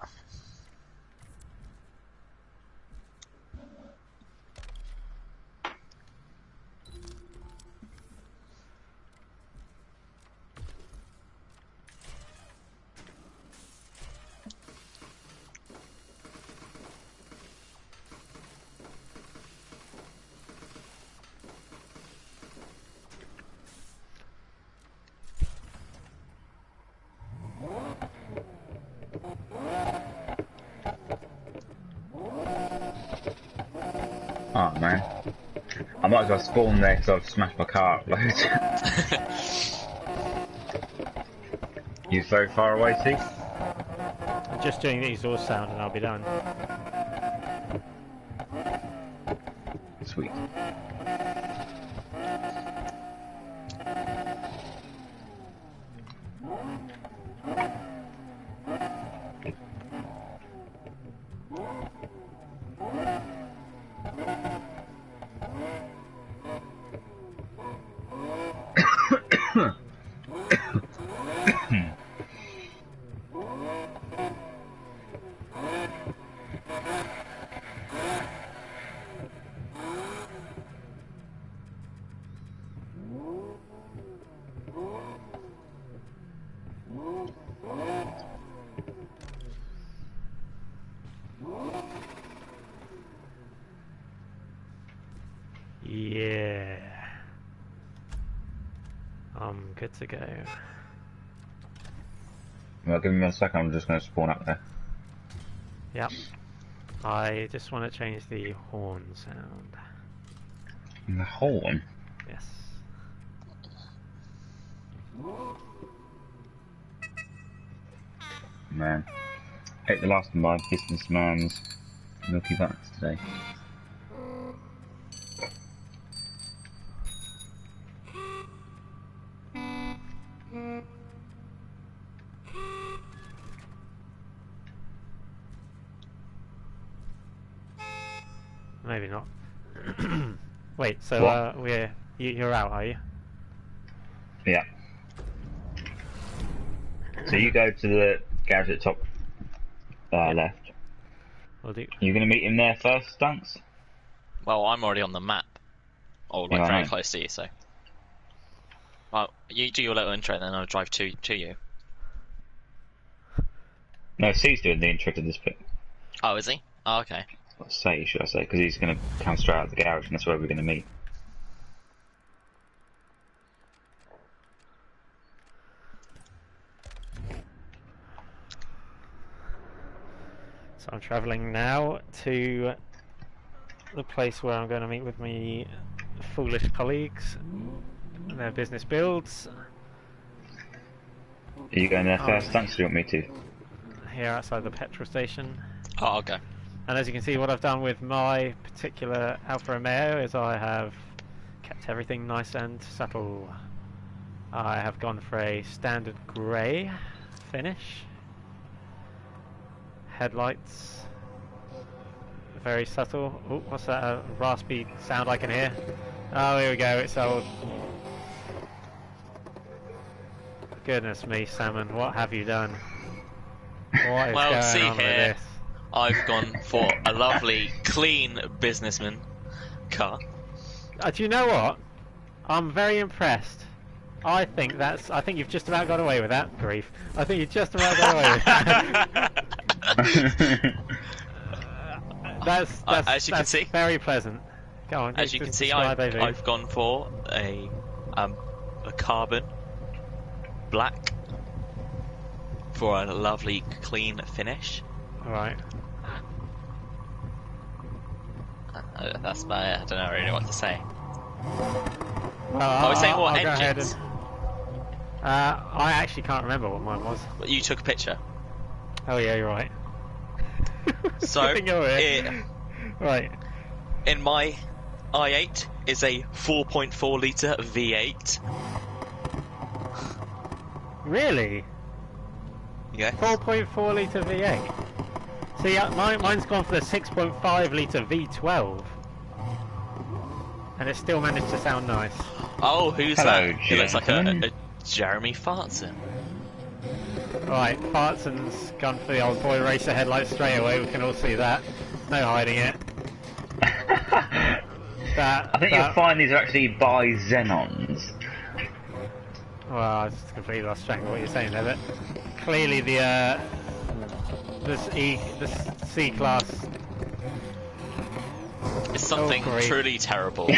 [SPEAKER 2] Oh man. I might as well spawn there because I've smashed my car up loads. You very far away, see?
[SPEAKER 3] I'm just doing the exhaust sound and I'll be done.
[SPEAKER 2] Sweet.
[SPEAKER 3] I'm good to go.
[SPEAKER 2] Well, give me a second, I'm just going to spawn up there.
[SPEAKER 3] Yep. I just want to change the horn sound.
[SPEAKER 2] The horn?
[SPEAKER 3] Yes.
[SPEAKER 2] Man. Ate the last of my businessman's Milky Bats today.
[SPEAKER 3] Maybe not. Wait, so you're out, are you?
[SPEAKER 2] Yeah. So you go to the garage at the top left.
[SPEAKER 3] We'll do.
[SPEAKER 2] You going to meet him there first, Dunks?
[SPEAKER 1] Well, I'm already on the map. Or like
[SPEAKER 2] Yeah,
[SPEAKER 1] very
[SPEAKER 2] right.
[SPEAKER 1] close to you, so. Well, you do your little intro, then I'll drive to you.
[SPEAKER 2] No, C's doing the intro to this bit.
[SPEAKER 1] Oh, is he? Oh, okay.
[SPEAKER 2] Let's say, should I say, because he's going to come straight out of the garage and that's where we're going to meet.
[SPEAKER 3] So I'm travelling now to the place where I'm going to meet with my foolish colleagues and their business builds.
[SPEAKER 2] Are you going there first, Dunks, or do you want me to?
[SPEAKER 3] Here outside the petrol station.
[SPEAKER 1] Oh, I'll go.
[SPEAKER 3] And as you can see, what I've done with my particular Alfa Romeo is I have kept everything nice and subtle. I have gone for a standard grey finish. Headlights, very subtle. Oh, what's that raspy sound I can hear? Oh, here we go, it's old. Goodness me, Salmon, what have you done? What is
[SPEAKER 1] Well,
[SPEAKER 3] going
[SPEAKER 1] see
[SPEAKER 3] on with
[SPEAKER 1] here.
[SPEAKER 3] this?
[SPEAKER 1] I've gone for a lovely, clean businessman car.
[SPEAKER 3] Do you know what? I'm very impressed. I think you've just about got away with that. Grief. I think you've just about got away with that.
[SPEAKER 1] As you can see,
[SPEAKER 3] very pleasant. Go on.
[SPEAKER 1] as you can see, I've gone for a carbon black for a lovely, clean finish.
[SPEAKER 3] Right.
[SPEAKER 1] That's my. I don't know really what to say.
[SPEAKER 3] Well,
[SPEAKER 1] I was saying what
[SPEAKER 3] I'll go ahead
[SPEAKER 1] engines.
[SPEAKER 3] and, I actually can't remember what mine was.
[SPEAKER 1] But you took a picture.
[SPEAKER 3] Oh yeah, you're right.
[SPEAKER 1] So
[SPEAKER 3] Getting over it. Right.
[SPEAKER 1] in my i8 is a 4.4 litre V8.
[SPEAKER 3] Really?
[SPEAKER 1] Yeah.
[SPEAKER 3] 4.4 litre V8. See, mine's gone for the 6.5 litre V12, and it still managed to sound nice.
[SPEAKER 1] Oh, who's
[SPEAKER 2] Hello,
[SPEAKER 1] that? He looks like
[SPEAKER 2] gentlemen.
[SPEAKER 1] a Jeremy Fartson.
[SPEAKER 3] Right, Fartson's gone for the old boy racer headlights straight away. We can all see that. No hiding it.
[SPEAKER 2] I think you'll find these are actually by Xenons.
[SPEAKER 3] Well, I just completely lost track of what you're saying there, but clearly the C-Class...
[SPEAKER 1] It's something
[SPEAKER 3] great.
[SPEAKER 1] truly terrible.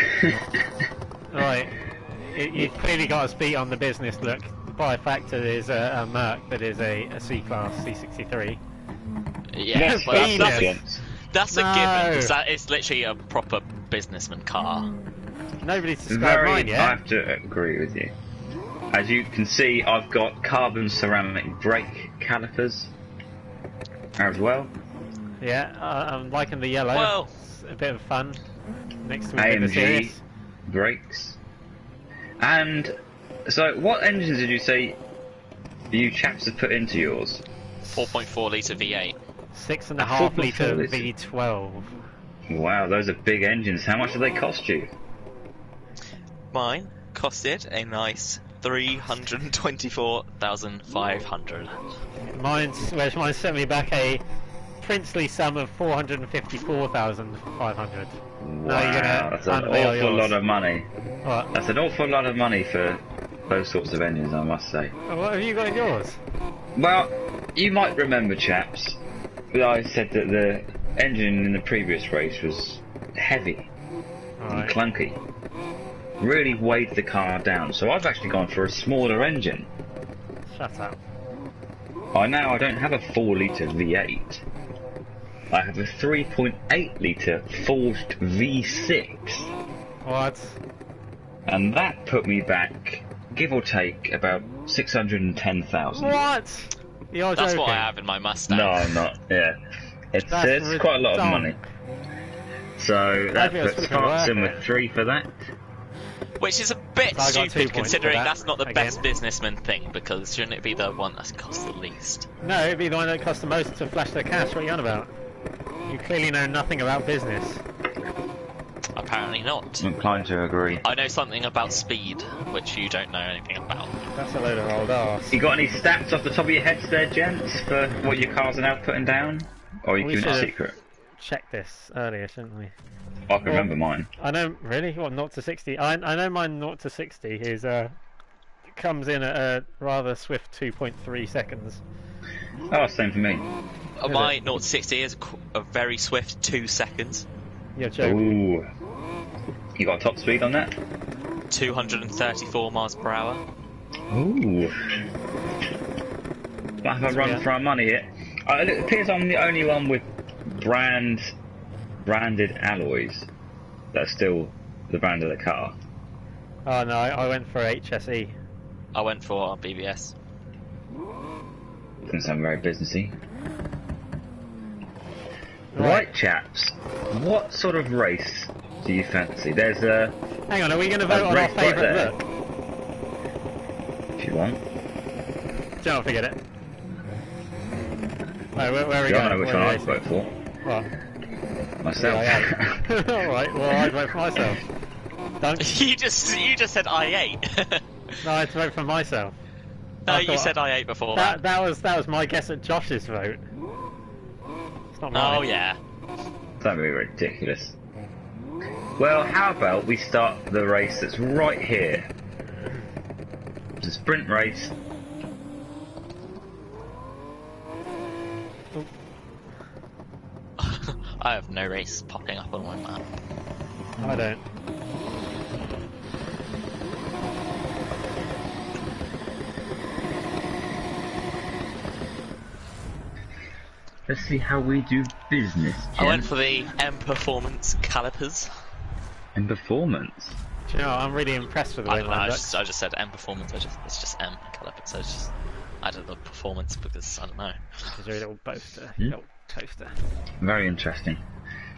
[SPEAKER 3] Right, you've clearly got us beat on the business look. By fact, it is a Merc that is a C-Class C63.
[SPEAKER 1] Yeah,
[SPEAKER 2] Yes,
[SPEAKER 1] but
[SPEAKER 3] Venus.
[SPEAKER 1] that's a
[SPEAKER 3] No.
[SPEAKER 1] given, because that is literally a proper businessman car.
[SPEAKER 3] Nobody's described mine
[SPEAKER 2] I
[SPEAKER 3] yet.
[SPEAKER 2] have to agree with you. As you can see, I've got carbon ceramic brake calipers as well.
[SPEAKER 3] Yeah, I'm liking the yellow.
[SPEAKER 1] Well-
[SPEAKER 3] It's a bit of fun. Next to a bit of
[SPEAKER 2] AMG
[SPEAKER 3] serious.
[SPEAKER 2] brakes. And so, what engines did you say you chaps have put into yours?
[SPEAKER 1] 4.4 litre V8.
[SPEAKER 3] 6.5 litre
[SPEAKER 2] 4.4
[SPEAKER 3] V12.
[SPEAKER 2] Wow, those are big engines. How much do they cost you?
[SPEAKER 1] Mine costed a nice 324,500.
[SPEAKER 3] Mine sent me back a princely sum of 454,500. Now you're gonna
[SPEAKER 2] That's an
[SPEAKER 3] unveil
[SPEAKER 2] awful
[SPEAKER 3] yours.
[SPEAKER 2] lot of money.
[SPEAKER 3] What?
[SPEAKER 2] That's an awful lot of money for those sorts of engines, I must say.
[SPEAKER 3] What have you got in yours?
[SPEAKER 2] Well, you might remember, chaps, that I said that the engine in the previous race was heavy and
[SPEAKER 3] Alright.
[SPEAKER 2] clunky. really weighed the car down. So I've actually gone for a smaller engine.
[SPEAKER 3] Shut up.
[SPEAKER 2] I don't have a 4-litre V8. I have a 3.8-litre forged V6.
[SPEAKER 3] What?
[SPEAKER 2] And that put me back, give or take, about 610,000.
[SPEAKER 3] What? You're
[SPEAKER 1] That's
[SPEAKER 3] joking.
[SPEAKER 1] what I have in my Mustang.
[SPEAKER 2] No, I'm not. Yeah, it's quite a lot of money. So that
[SPEAKER 3] think it's
[SPEAKER 2] puts
[SPEAKER 3] flipping
[SPEAKER 2] Hearts in
[SPEAKER 3] worth
[SPEAKER 2] with
[SPEAKER 3] it.
[SPEAKER 2] 3 for that.
[SPEAKER 1] Which is a bit
[SPEAKER 3] So I got 2
[SPEAKER 1] stupid
[SPEAKER 3] points
[SPEAKER 1] considering
[SPEAKER 3] for that,
[SPEAKER 1] that's not the
[SPEAKER 3] again.
[SPEAKER 1] best businessman thing, because shouldn't it be the one that's cost the least?
[SPEAKER 3] No, it'd be the one that costs the most to flash the cash. What are you on about? You clearly know nothing about business.
[SPEAKER 1] Apparently not.
[SPEAKER 2] I'm inclined to agree.
[SPEAKER 1] I know something about speed, which you don't know anything about.
[SPEAKER 3] That's a load of old arse.
[SPEAKER 2] You got any stats off the top of your heads there, gents, for what your cars are now putting down? Or are you
[SPEAKER 3] We
[SPEAKER 2] keeping it
[SPEAKER 3] should've-
[SPEAKER 2] secret?
[SPEAKER 3] Check this earlier, shouldn't we?
[SPEAKER 2] I can remember mine.
[SPEAKER 3] I know, really? What, 0 to 60? I know mine 0 to 60 is, comes in at a rather swift 2.3 seconds.
[SPEAKER 2] Oh, same for me.
[SPEAKER 1] My 0 to 60 is a very swift 2 seconds.
[SPEAKER 3] You're joking.
[SPEAKER 2] Ooh. You got a top speed on that?
[SPEAKER 1] 234 miles per hour.
[SPEAKER 2] Ooh. Might have a run for our money here. It appears I'm the only one with branded alloys. That's still the brand of the car.
[SPEAKER 3] Oh no, I went for HSE.
[SPEAKER 1] I went for BBS.
[SPEAKER 2] Doesn't sound very businessy. Right, chaps. What sort of race do you fancy? There's a...
[SPEAKER 3] Hang on, are we going to vote on our
[SPEAKER 2] race right
[SPEAKER 3] favourite
[SPEAKER 2] there.
[SPEAKER 3] look?
[SPEAKER 2] If you want.
[SPEAKER 3] Don't forget it. Right, where are we
[SPEAKER 2] You don't
[SPEAKER 3] going?
[SPEAKER 2] know which
[SPEAKER 3] Where
[SPEAKER 2] one
[SPEAKER 3] are
[SPEAKER 2] I'd
[SPEAKER 3] we
[SPEAKER 2] vote for.
[SPEAKER 3] What?
[SPEAKER 2] Myself.
[SPEAKER 3] Alright, well I'd vote for myself. Dunk?
[SPEAKER 1] You just said I8.
[SPEAKER 3] No, I'd vote for myself.
[SPEAKER 1] No,
[SPEAKER 3] I
[SPEAKER 1] you
[SPEAKER 3] thought-
[SPEAKER 1] said I8 before that.
[SPEAKER 3] That was my guess at Josh's vote. It's not mine.
[SPEAKER 1] Oh yeah.
[SPEAKER 2] That'd be ridiculous. Well, how about we start the race that's right here? It's a sprint race.
[SPEAKER 1] I have no race popping up on my map.
[SPEAKER 3] I don't.
[SPEAKER 2] Let's see how we do business,
[SPEAKER 1] I went
[SPEAKER 2] gents.
[SPEAKER 1] for the M Performance calipers.
[SPEAKER 2] In performance.
[SPEAKER 3] Do you know what? I'm really impressed with the
[SPEAKER 1] I
[SPEAKER 3] way
[SPEAKER 1] don't know,
[SPEAKER 3] mine
[SPEAKER 1] I
[SPEAKER 3] looks.
[SPEAKER 1] just said M Performance, it's just M calipers, so it's just added the performance because I don't know.
[SPEAKER 3] Is there a little boaster,
[SPEAKER 2] Hmm?
[SPEAKER 3] little toaster?
[SPEAKER 2] Very interesting.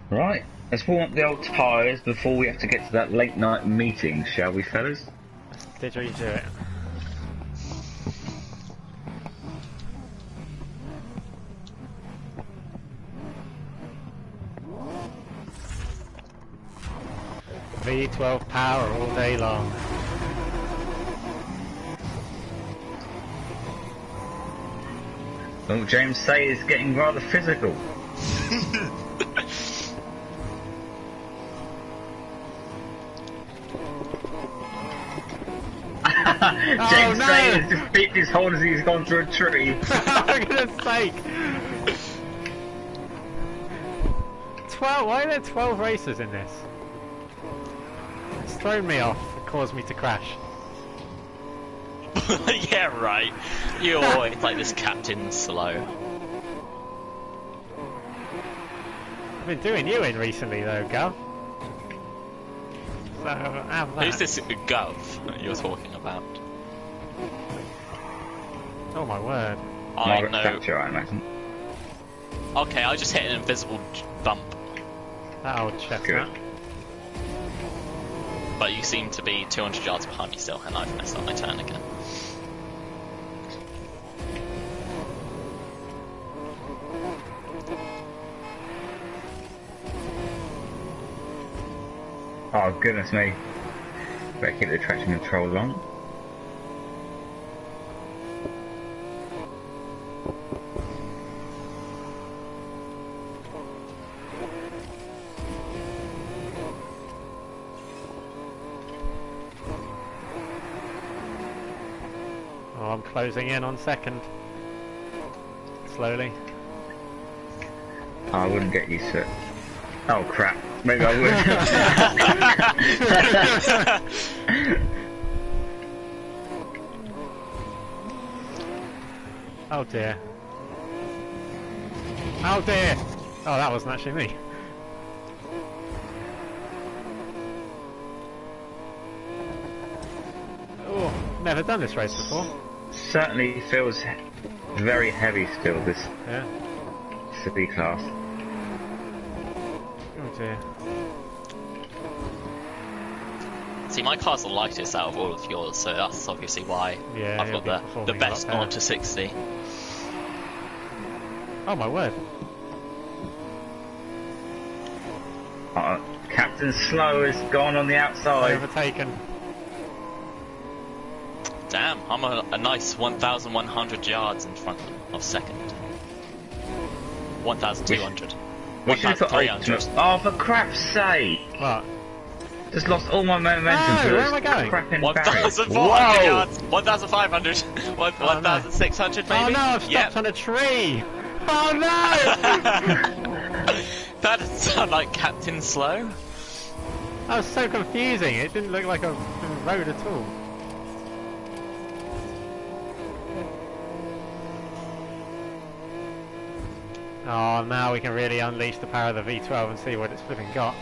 [SPEAKER 2] Right, let's warm up the old tyres before we have to get to that late night meeting, shall we, fellas?
[SPEAKER 3] Did you do it? V12 power all day long.
[SPEAKER 2] Oh, James Say is getting rather physical. James
[SPEAKER 3] no!
[SPEAKER 2] Say has just beat his horn as he's gone through a tree.
[SPEAKER 3] For goodness sake! 12, why are there 12 racers in this? It's thrown me off, it caused me to crash.
[SPEAKER 1] Yeah, right. You're always like this Captain Slow.
[SPEAKER 3] I've been doing you in recently though, Gal. So, have that.
[SPEAKER 1] Who's this Gov that you're talking about?
[SPEAKER 3] Oh my word.
[SPEAKER 1] I
[SPEAKER 2] Margaret
[SPEAKER 1] know.
[SPEAKER 2] Thatcher, I imagine.
[SPEAKER 1] Okay, I just hit an invisible bump,
[SPEAKER 3] That old chestnut.
[SPEAKER 2] Good.
[SPEAKER 1] but you seem to be 200 yards behind me still, and I've messed up my turn again.
[SPEAKER 2] Oh, goodness me. Better keep the traction control on.
[SPEAKER 3] Oh, I'm closing in on second. Slowly.
[SPEAKER 2] I wouldn't get used to it. Oh, crap. Maybe I would.
[SPEAKER 3] Oh dear. Oh dear! Oh, that wasn't actually me. Oh, never done this race before.
[SPEAKER 2] Certainly feels very heavy still, this
[SPEAKER 3] Yeah.
[SPEAKER 2] city class.
[SPEAKER 3] Oh dear.
[SPEAKER 1] See, my car's the lightest out of all of yours, so that's obviously why
[SPEAKER 3] Yeah,
[SPEAKER 1] I've
[SPEAKER 3] it'll
[SPEAKER 1] got
[SPEAKER 3] be
[SPEAKER 1] the
[SPEAKER 3] performing a
[SPEAKER 1] best
[SPEAKER 3] lot better.
[SPEAKER 1] on to 60.
[SPEAKER 3] Oh my word.
[SPEAKER 2] Captain Slow is gone on the outside.
[SPEAKER 3] Overtaken.
[SPEAKER 1] Damn, I'm a nice 1,100 yards in front of second. 1,200.
[SPEAKER 2] We should have put
[SPEAKER 1] 1,300.
[SPEAKER 2] ultimate. Oh, for crap's sake!
[SPEAKER 3] What?
[SPEAKER 2] Just lost all my momentum
[SPEAKER 3] No,
[SPEAKER 2] to
[SPEAKER 3] where
[SPEAKER 2] this
[SPEAKER 3] am I going?
[SPEAKER 2] crapping barrier.
[SPEAKER 1] 1,400
[SPEAKER 2] Whoa!
[SPEAKER 1] yards. 1,500. 1,600 maybe?
[SPEAKER 3] Oh no, I've stopped
[SPEAKER 1] Yep.
[SPEAKER 3] on a tree! Oh no!
[SPEAKER 1] That doesn't sound like Captain Slow.
[SPEAKER 3] That was so confusing, it didn't look like a road at all. Oh, now we can really unleash the power of the V12 and see what it's flipping got.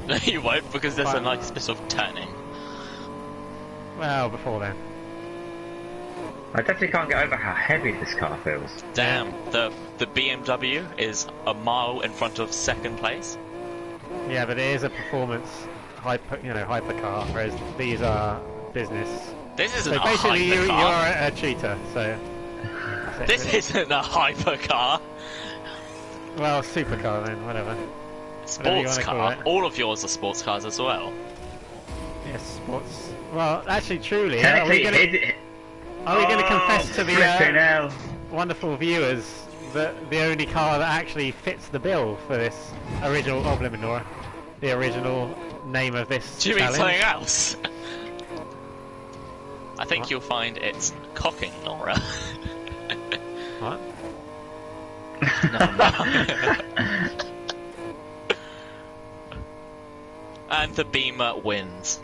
[SPEAKER 1] No, you won't, because there's a
[SPEAKER 3] Fine.
[SPEAKER 1] nice bit of turning.
[SPEAKER 3] Well, before then.
[SPEAKER 2] I definitely can't get over how heavy this car feels.
[SPEAKER 1] Damn, the BMW is a mile in front of second place.
[SPEAKER 3] Yeah, but it is a performance hypercar, whereas these are business.
[SPEAKER 1] This isn't
[SPEAKER 3] So
[SPEAKER 1] a
[SPEAKER 3] basically, you're
[SPEAKER 1] hypercar.
[SPEAKER 3] a cheater. So that's it,
[SPEAKER 1] This
[SPEAKER 3] really.
[SPEAKER 1] isn't a hypercar.
[SPEAKER 3] Well, supercar then, whatever. Whatever you
[SPEAKER 1] Sports
[SPEAKER 3] wanna call
[SPEAKER 1] car.
[SPEAKER 3] it.
[SPEAKER 1] All of yours are sports cars as well.
[SPEAKER 3] Yes, sports. Well, actually, truly, are
[SPEAKER 2] Technically,
[SPEAKER 3] we going to confess to
[SPEAKER 2] flipping
[SPEAKER 3] the
[SPEAKER 2] hell.
[SPEAKER 3] wonderful viewers that the only car that actually fits the bill for this original Obliminor, the original name of this
[SPEAKER 1] Do you mean
[SPEAKER 3] challenge?
[SPEAKER 1] something else? I think
[SPEAKER 3] What?
[SPEAKER 1] you'll find it's cocking Nora.
[SPEAKER 3] What?
[SPEAKER 1] Never mind. And the Beamer wins.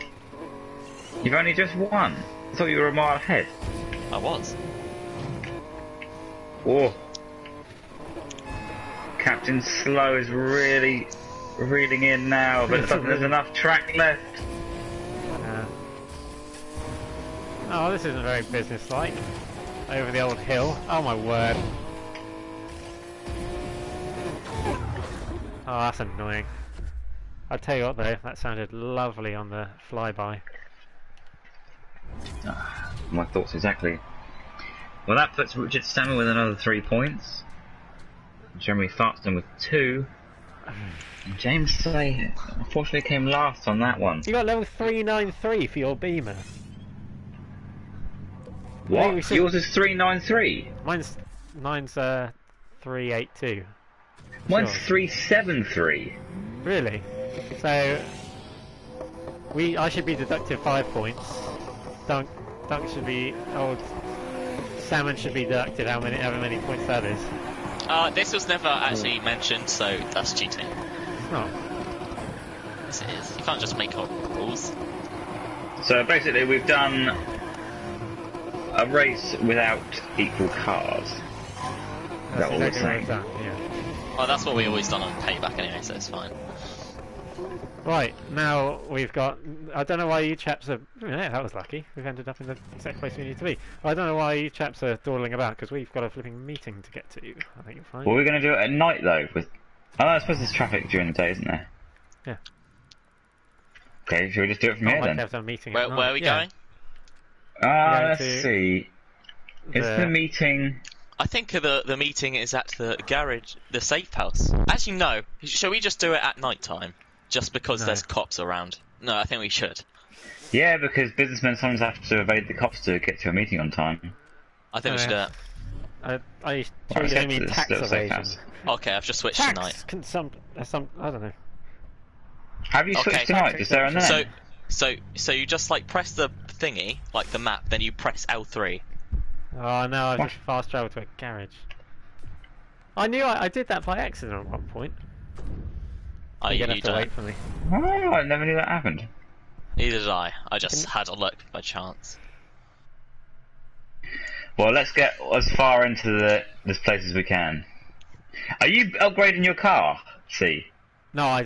[SPEAKER 2] You've only just won. I thought you were a mile ahead.
[SPEAKER 1] I was.
[SPEAKER 2] Oh. Captain Slow is really reeling in now, but there's enough track left.
[SPEAKER 3] Oh, this isn't very businesslike. Over the old hill. Oh my word. Oh, that's annoying. I'll tell you what though, that sounded lovely on the flyby.
[SPEAKER 2] My thoughts exactly. Well, that puts Richard Stammer with another 3 points. Jeremy Farkston with 2. And James Slay unfortunately came last on that one.
[SPEAKER 3] You got level 393 for your Beamer.
[SPEAKER 2] What?
[SPEAKER 3] we should-
[SPEAKER 2] Yours is 393.
[SPEAKER 3] Mine's 382.
[SPEAKER 2] Mine's
[SPEAKER 3] Sure.
[SPEAKER 2] 373.
[SPEAKER 3] Really? So I should be deducted 5 points. Dunk should be Salmon should be deducted however many points that is.
[SPEAKER 1] This was never actually mentioned, so that's cheating.
[SPEAKER 3] It's not.
[SPEAKER 1] Yes, it is. You can't just make up rules.
[SPEAKER 2] So basically we've done a race without equal cars. Is that what we're
[SPEAKER 3] exactly what
[SPEAKER 2] saying?
[SPEAKER 3] it's done, yeah.
[SPEAKER 1] Well, that's what we always done on payback anyway, so it's fine.
[SPEAKER 3] Right, now we've got... I don't know why you chaps are... Yeah, that was lucky. We've ended up in the exact place we need to be. I don't know why you chaps are dawdling about, because we've got a flipping meeting to get to. I think you're fine.
[SPEAKER 2] Well, we're going to do it at night though. I suppose there's traffic during the day, isn't there?
[SPEAKER 3] Yeah.
[SPEAKER 2] Okay, should we just do it from
[SPEAKER 3] Not
[SPEAKER 2] here
[SPEAKER 3] like
[SPEAKER 2] then?
[SPEAKER 3] have a meeting
[SPEAKER 1] Where
[SPEAKER 3] at night.
[SPEAKER 1] are we
[SPEAKER 3] Yeah.
[SPEAKER 1] going?
[SPEAKER 3] We're
[SPEAKER 2] Let's
[SPEAKER 3] going to
[SPEAKER 2] see. Is the meeting...
[SPEAKER 1] I think the meeting is at the garage, the safe house. Actually, no. Shall we just do it at night time? Just because
[SPEAKER 3] No.
[SPEAKER 1] there's cops around? No, I think we should.
[SPEAKER 2] Yeah, because businessmen sometimes have to evade the cops to get to a meeting on time.
[SPEAKER 1] I think we should do it.
[SPEAKER 3] I
[SPEAKER 2] Well,
[SPEAKER 3] you
[SPEAKER 2] it's
[SPEAKER 3] mean
[SPEAKER 2] a
[SPEAKER 3] tax
[SPEAKER 2] little safe
[SPEAKER 3] evasion.
[SPEAKER 2] house.
[SPEAKER 1] Okay, I've just switched to night.
[SPEAKER 3] Tax I don't know.
[SPEAKER 2] Have you
[SPEAKER 1] Okay.
[SPEAKER 2] switched tonight, just there and then?
[SPEAKER 1] So you just like press the thingy, like the map, then you press L3.
[SPEAKER 3] Oh no, I've
[SPEAKER 2] What?
[SPEAKER 3] just fast travelled to a garage. I knew I did that by accident at one point.
[SPEAKER 1] Oh,
[SPEAKER 3] You're gonna
[SPEAKER 1] you
[SPEAKER 3] have to
[SPEAKER 1] don't.
[SPEAKER 3] wait for me.
[SPEAKER 2] Oh, I never knew that happened.
[SPEAKER 1] Neither did I. I just had a look by chance.
[SPEAKER 2] Well, let's get as far into this place as we can. Are you upgrading your car? See.
[SPEAKER 3] No, I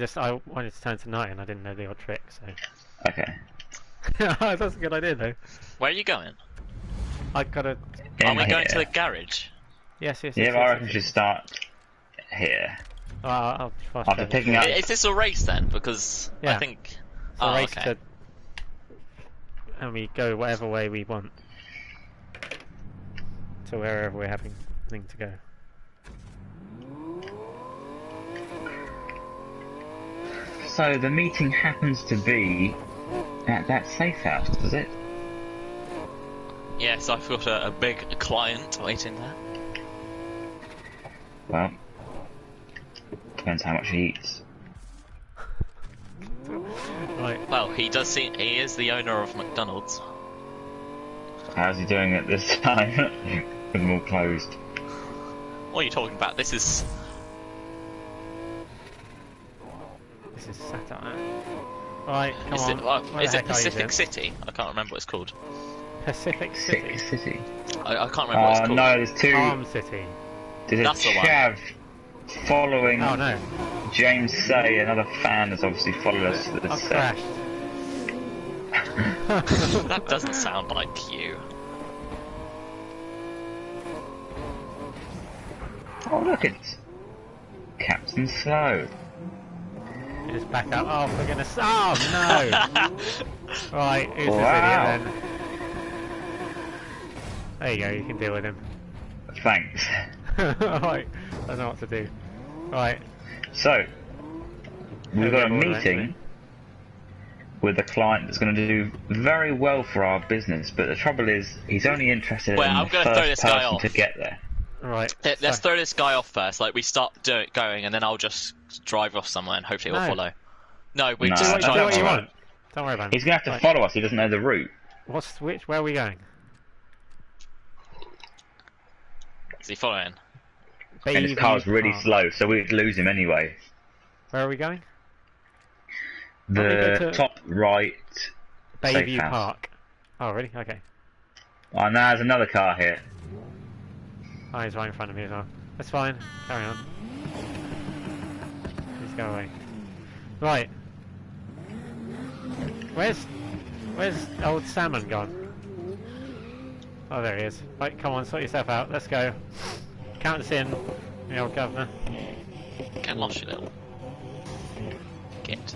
[SPEAKER 3] wanted to turn to night and I didn't know the old trick, so.
[SPEAKER 2] Okay.
[SPEAKER 3] That's a good idea though.
[SPEAKER 1] Where are you going?
[SPEAKER 3] I gotta.
[SPEAKER 1] Are we going to the
[SPEAKER 2] here.
[SPEAKER 1] garage?
[SPEAKER 3] Yes.
[SPEAKER 2] Yeah, but I reckon we should start here.
[SPEAKER 3] I'll fast
[SPEAKER 2] After
[SPEAKER 3] travel.
[SPEAKER 2] picking up.
[SPEAKER 1] Is this a race then? Because I
[SPEAKER 3] Yeah.
[SPEAKER 1] think.
[SPEAKER 3] It's a
[SPEAKER 1] Oh,
[SPEAKER 3] race
[SPEAKER 1] okay.
[SPEAKER 3] and we go whatever way we want to wherever we're having to go.
[SPEAKER 2] So the meeting happens to be at that safe house, does it?
[SPEAKER 1] Yes, I've got a big client waiting there.
[SPEAKER 2] Well, depends how much he eats.
[SPEAKER 3] Right.
[SPEAKER 1] Well, he is the owner of McDonald's.
[SPEAKER 2] How's he doing it this time? With them all closed.
[SPEAKER 1] What are you talking about? This is
[SPEAKER 3] satire. Right, come
[SPEAKER 1] is
[SPEAKER 3] on. Where
[SPEAKER 1] is
[SPEAKER 3] the
[SPEAKER 1] it
[SPEAKER 3] heck are you,
[SPEAKER 1] Pacific
[SPEAKER 3] Jim?
[SPEAKER 1] City? I can't remember what it's called.
[SPEAKER 3] Pacific City.
[SPEAKER 2] Six City.
[SPEAKER 1] I can't remember what it's
[SPEAKER 2] Oh
[SPEAKER 1] called.
[SPEAKER 2] no, there's two.
[SPEAKER 3] Palm City.
[SPEAKER 2] There's a
[SPEAKER 1] That's the one.
[SPEAKER 2] chav following
[SPEAKER 3] Oh no.
[SPEAKER 2] James Say. Another fan has obviously followed us to the
[SPEAKER 3] I've
[SPEAKER 2] set.
[SPEAKER 3] crashed.
[SPEAKER 1] That doesn't sound like you.
[SPEAKER 2] Oh look, it's Captain Slow.
[SPEAKER 3] You just back up. Oh, for goodness. Oh no! Right, who's this
[SPEAKER 2] Wow.
[SPEAKER 3] idiot then? There you go, you can deal with him.
[SPEAKER 2] Thanks.
[SPEAKER 3] Right, I don't know what to do. Right,
[SPEAKER 2] So, we've got a
[SPEAKER 3] Overboard,
[SPEAKER 2] meeting
[SPEAKER 3] actually.
[SPEAKER 2] with a client that's going to do very well for our business, but the trouble is, he's only interested
[SPEAKER 1] Well,
[SPEAKER 2] in
[SPEAKER 1] I'm
[SPEAKER 2] the
[SPEAKER 1] gonna throw
[SPEAKER 2] first
[SPEAKER 1] this guy
[SPEAKER 2] person
[SPEAKER 1] off.
[SPEAKER 2] to get there.
[SPEAKER 3] right.
[SPEAKER 1] Let's
[SPEAKER 3] so-
[SPEAKER 1] throw this guy off first. Like we start going, and then I'll just drive off somewhere, and hopefully he'll
[SPEAKER 3] No.
[SPEAKER 1] follow. No, we
[SPEAKER 2] No,
[SPEAKER 1] just
[SPEAKER 3] do what,
[SPEAKER 2] that's
[SPEAKER 3] do
[SPEAKER 1] drive
[SPEAKER 3] what you
[SPEAKER 2] alright.
[SPEAKER 3] want. Don't worry about it.
[SPEAKER 2] He's going to have to
[SPEAKER 3] Right.
[SPEAKER 2] follow us, he doesn't know the route.
[SPEAKER 3] Where are we going?
[SPEAKER 1] Is he following?
[SPEAKER 2] And his
[SPEAKER 3] Bayview
[SPEAKER 2] car's really
[SPEAKER 3] Park.
[SPEAKER 2] slow, so we'd lose him anyway.
[SPEAKER 3] Where are we going? Why don't we
[SPEAKER 2] The
[SPEAKER 3] go to-
[SPEAKER 2] top right. safe
[SPEAKER 3] Bayview
[SPEAKER 2] house.
[SPEAKER 3] Park. Oh, really? Okay.
[SPEAKER 2] Oh, now there's another car here.
[SPEAKER 3] Oh, he's right in front of me as well. That's fine. Carry on. Please go away. Right. Where's old Salmon gone? Oh, there he is. Right, come on, sort yourself out. Let's go. Count us in, the old governor.
[SPEAKER 1] Get lost, you little git.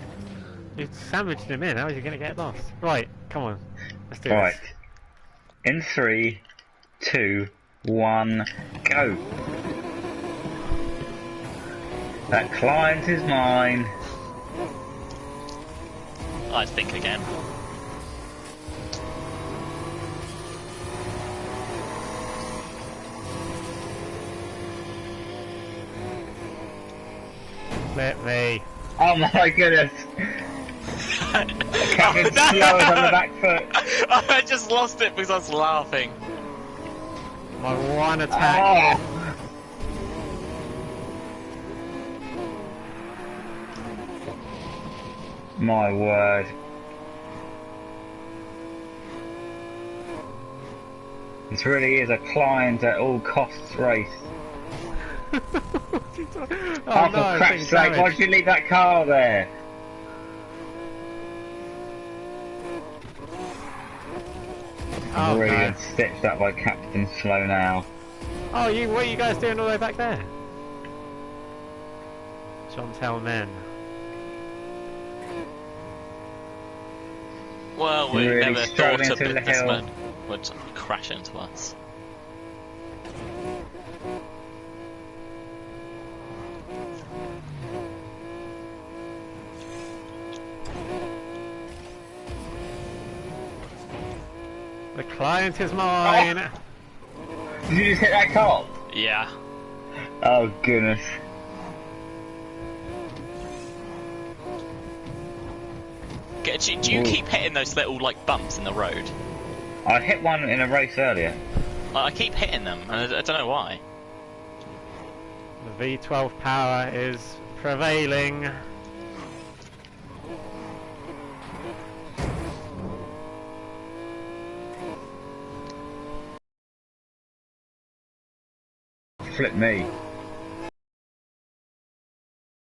[SPEAKER 3] You sandwiched him in. How is he going to get lost? Right, come on. Let's do
[SPEAKER 2] Right.
[SPEAKER 3] this.
[SPEAKER 2] In 3, 2, 1, go. That client is mine.
[SPEAKER 1] I think again.
[SPEAKER 3] Let me.
[SPEAKER 2] Oh my goodness. Captain
[SPEAKER 1] no!
[SPEAKER 2] Slow is on the back foot.
[SPEAKER 1] I just lost it because I was laughing.
[SPEAKER 3] My one attack.
[SPEAKER 2] Oh. My word. This really is a client at all costs race.
[SPEAKER 3] Oh,
[SPEAKER 2] Oh,
[SPEAKER 3] no,
[SPEAKER 2] for
[SPEAKER 3] I'm
[SPEAKER 2] crap's
[SPEAKER 3] taking
[SPEAKER 2] sake,
[SPEAKER 3] damage.
[SPEAKER 2] why did you leave that car there?
[SPEAKER 3] Oh,
[SPEAKER 2] Brilliant,
[SPEAKER 3] no.
[SPEAKER 2] stitched up by Captain Slow now.
[SPEAKER 3] Oh, what are you guys doing all the way back there? Chantel Men.
[SPEAKER 1] Well, we
[SPEAKER 2] Really
[SPEAKER 1] never
[SPEAKER 2] struggling
[SPEAKER 1] thought a
[SPEAKER 2] through the
[SPEAKER 1] businessman would crash into us.
[SPEAKER 3] The client is mine.
[SPEAKER 2] Did you just hit that cop?
[SPEAKER 1] Yeah.
[SPEAKER 2] Oh goodness.
[SPEAKER 1] Do you
[SPEAKER 2] Ooh.
[SPEAKER 1] keep hitting those little like bumps in the road?
[SPEAKER 2] I hit one in a race earlier.
[SPEAKER 1] I keep hitting them, and I don't know why.
[SPEAKER 3] The V12 power is prevailing.
[SPEAKER 2] flip me.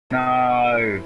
[SPEAKER 2] No.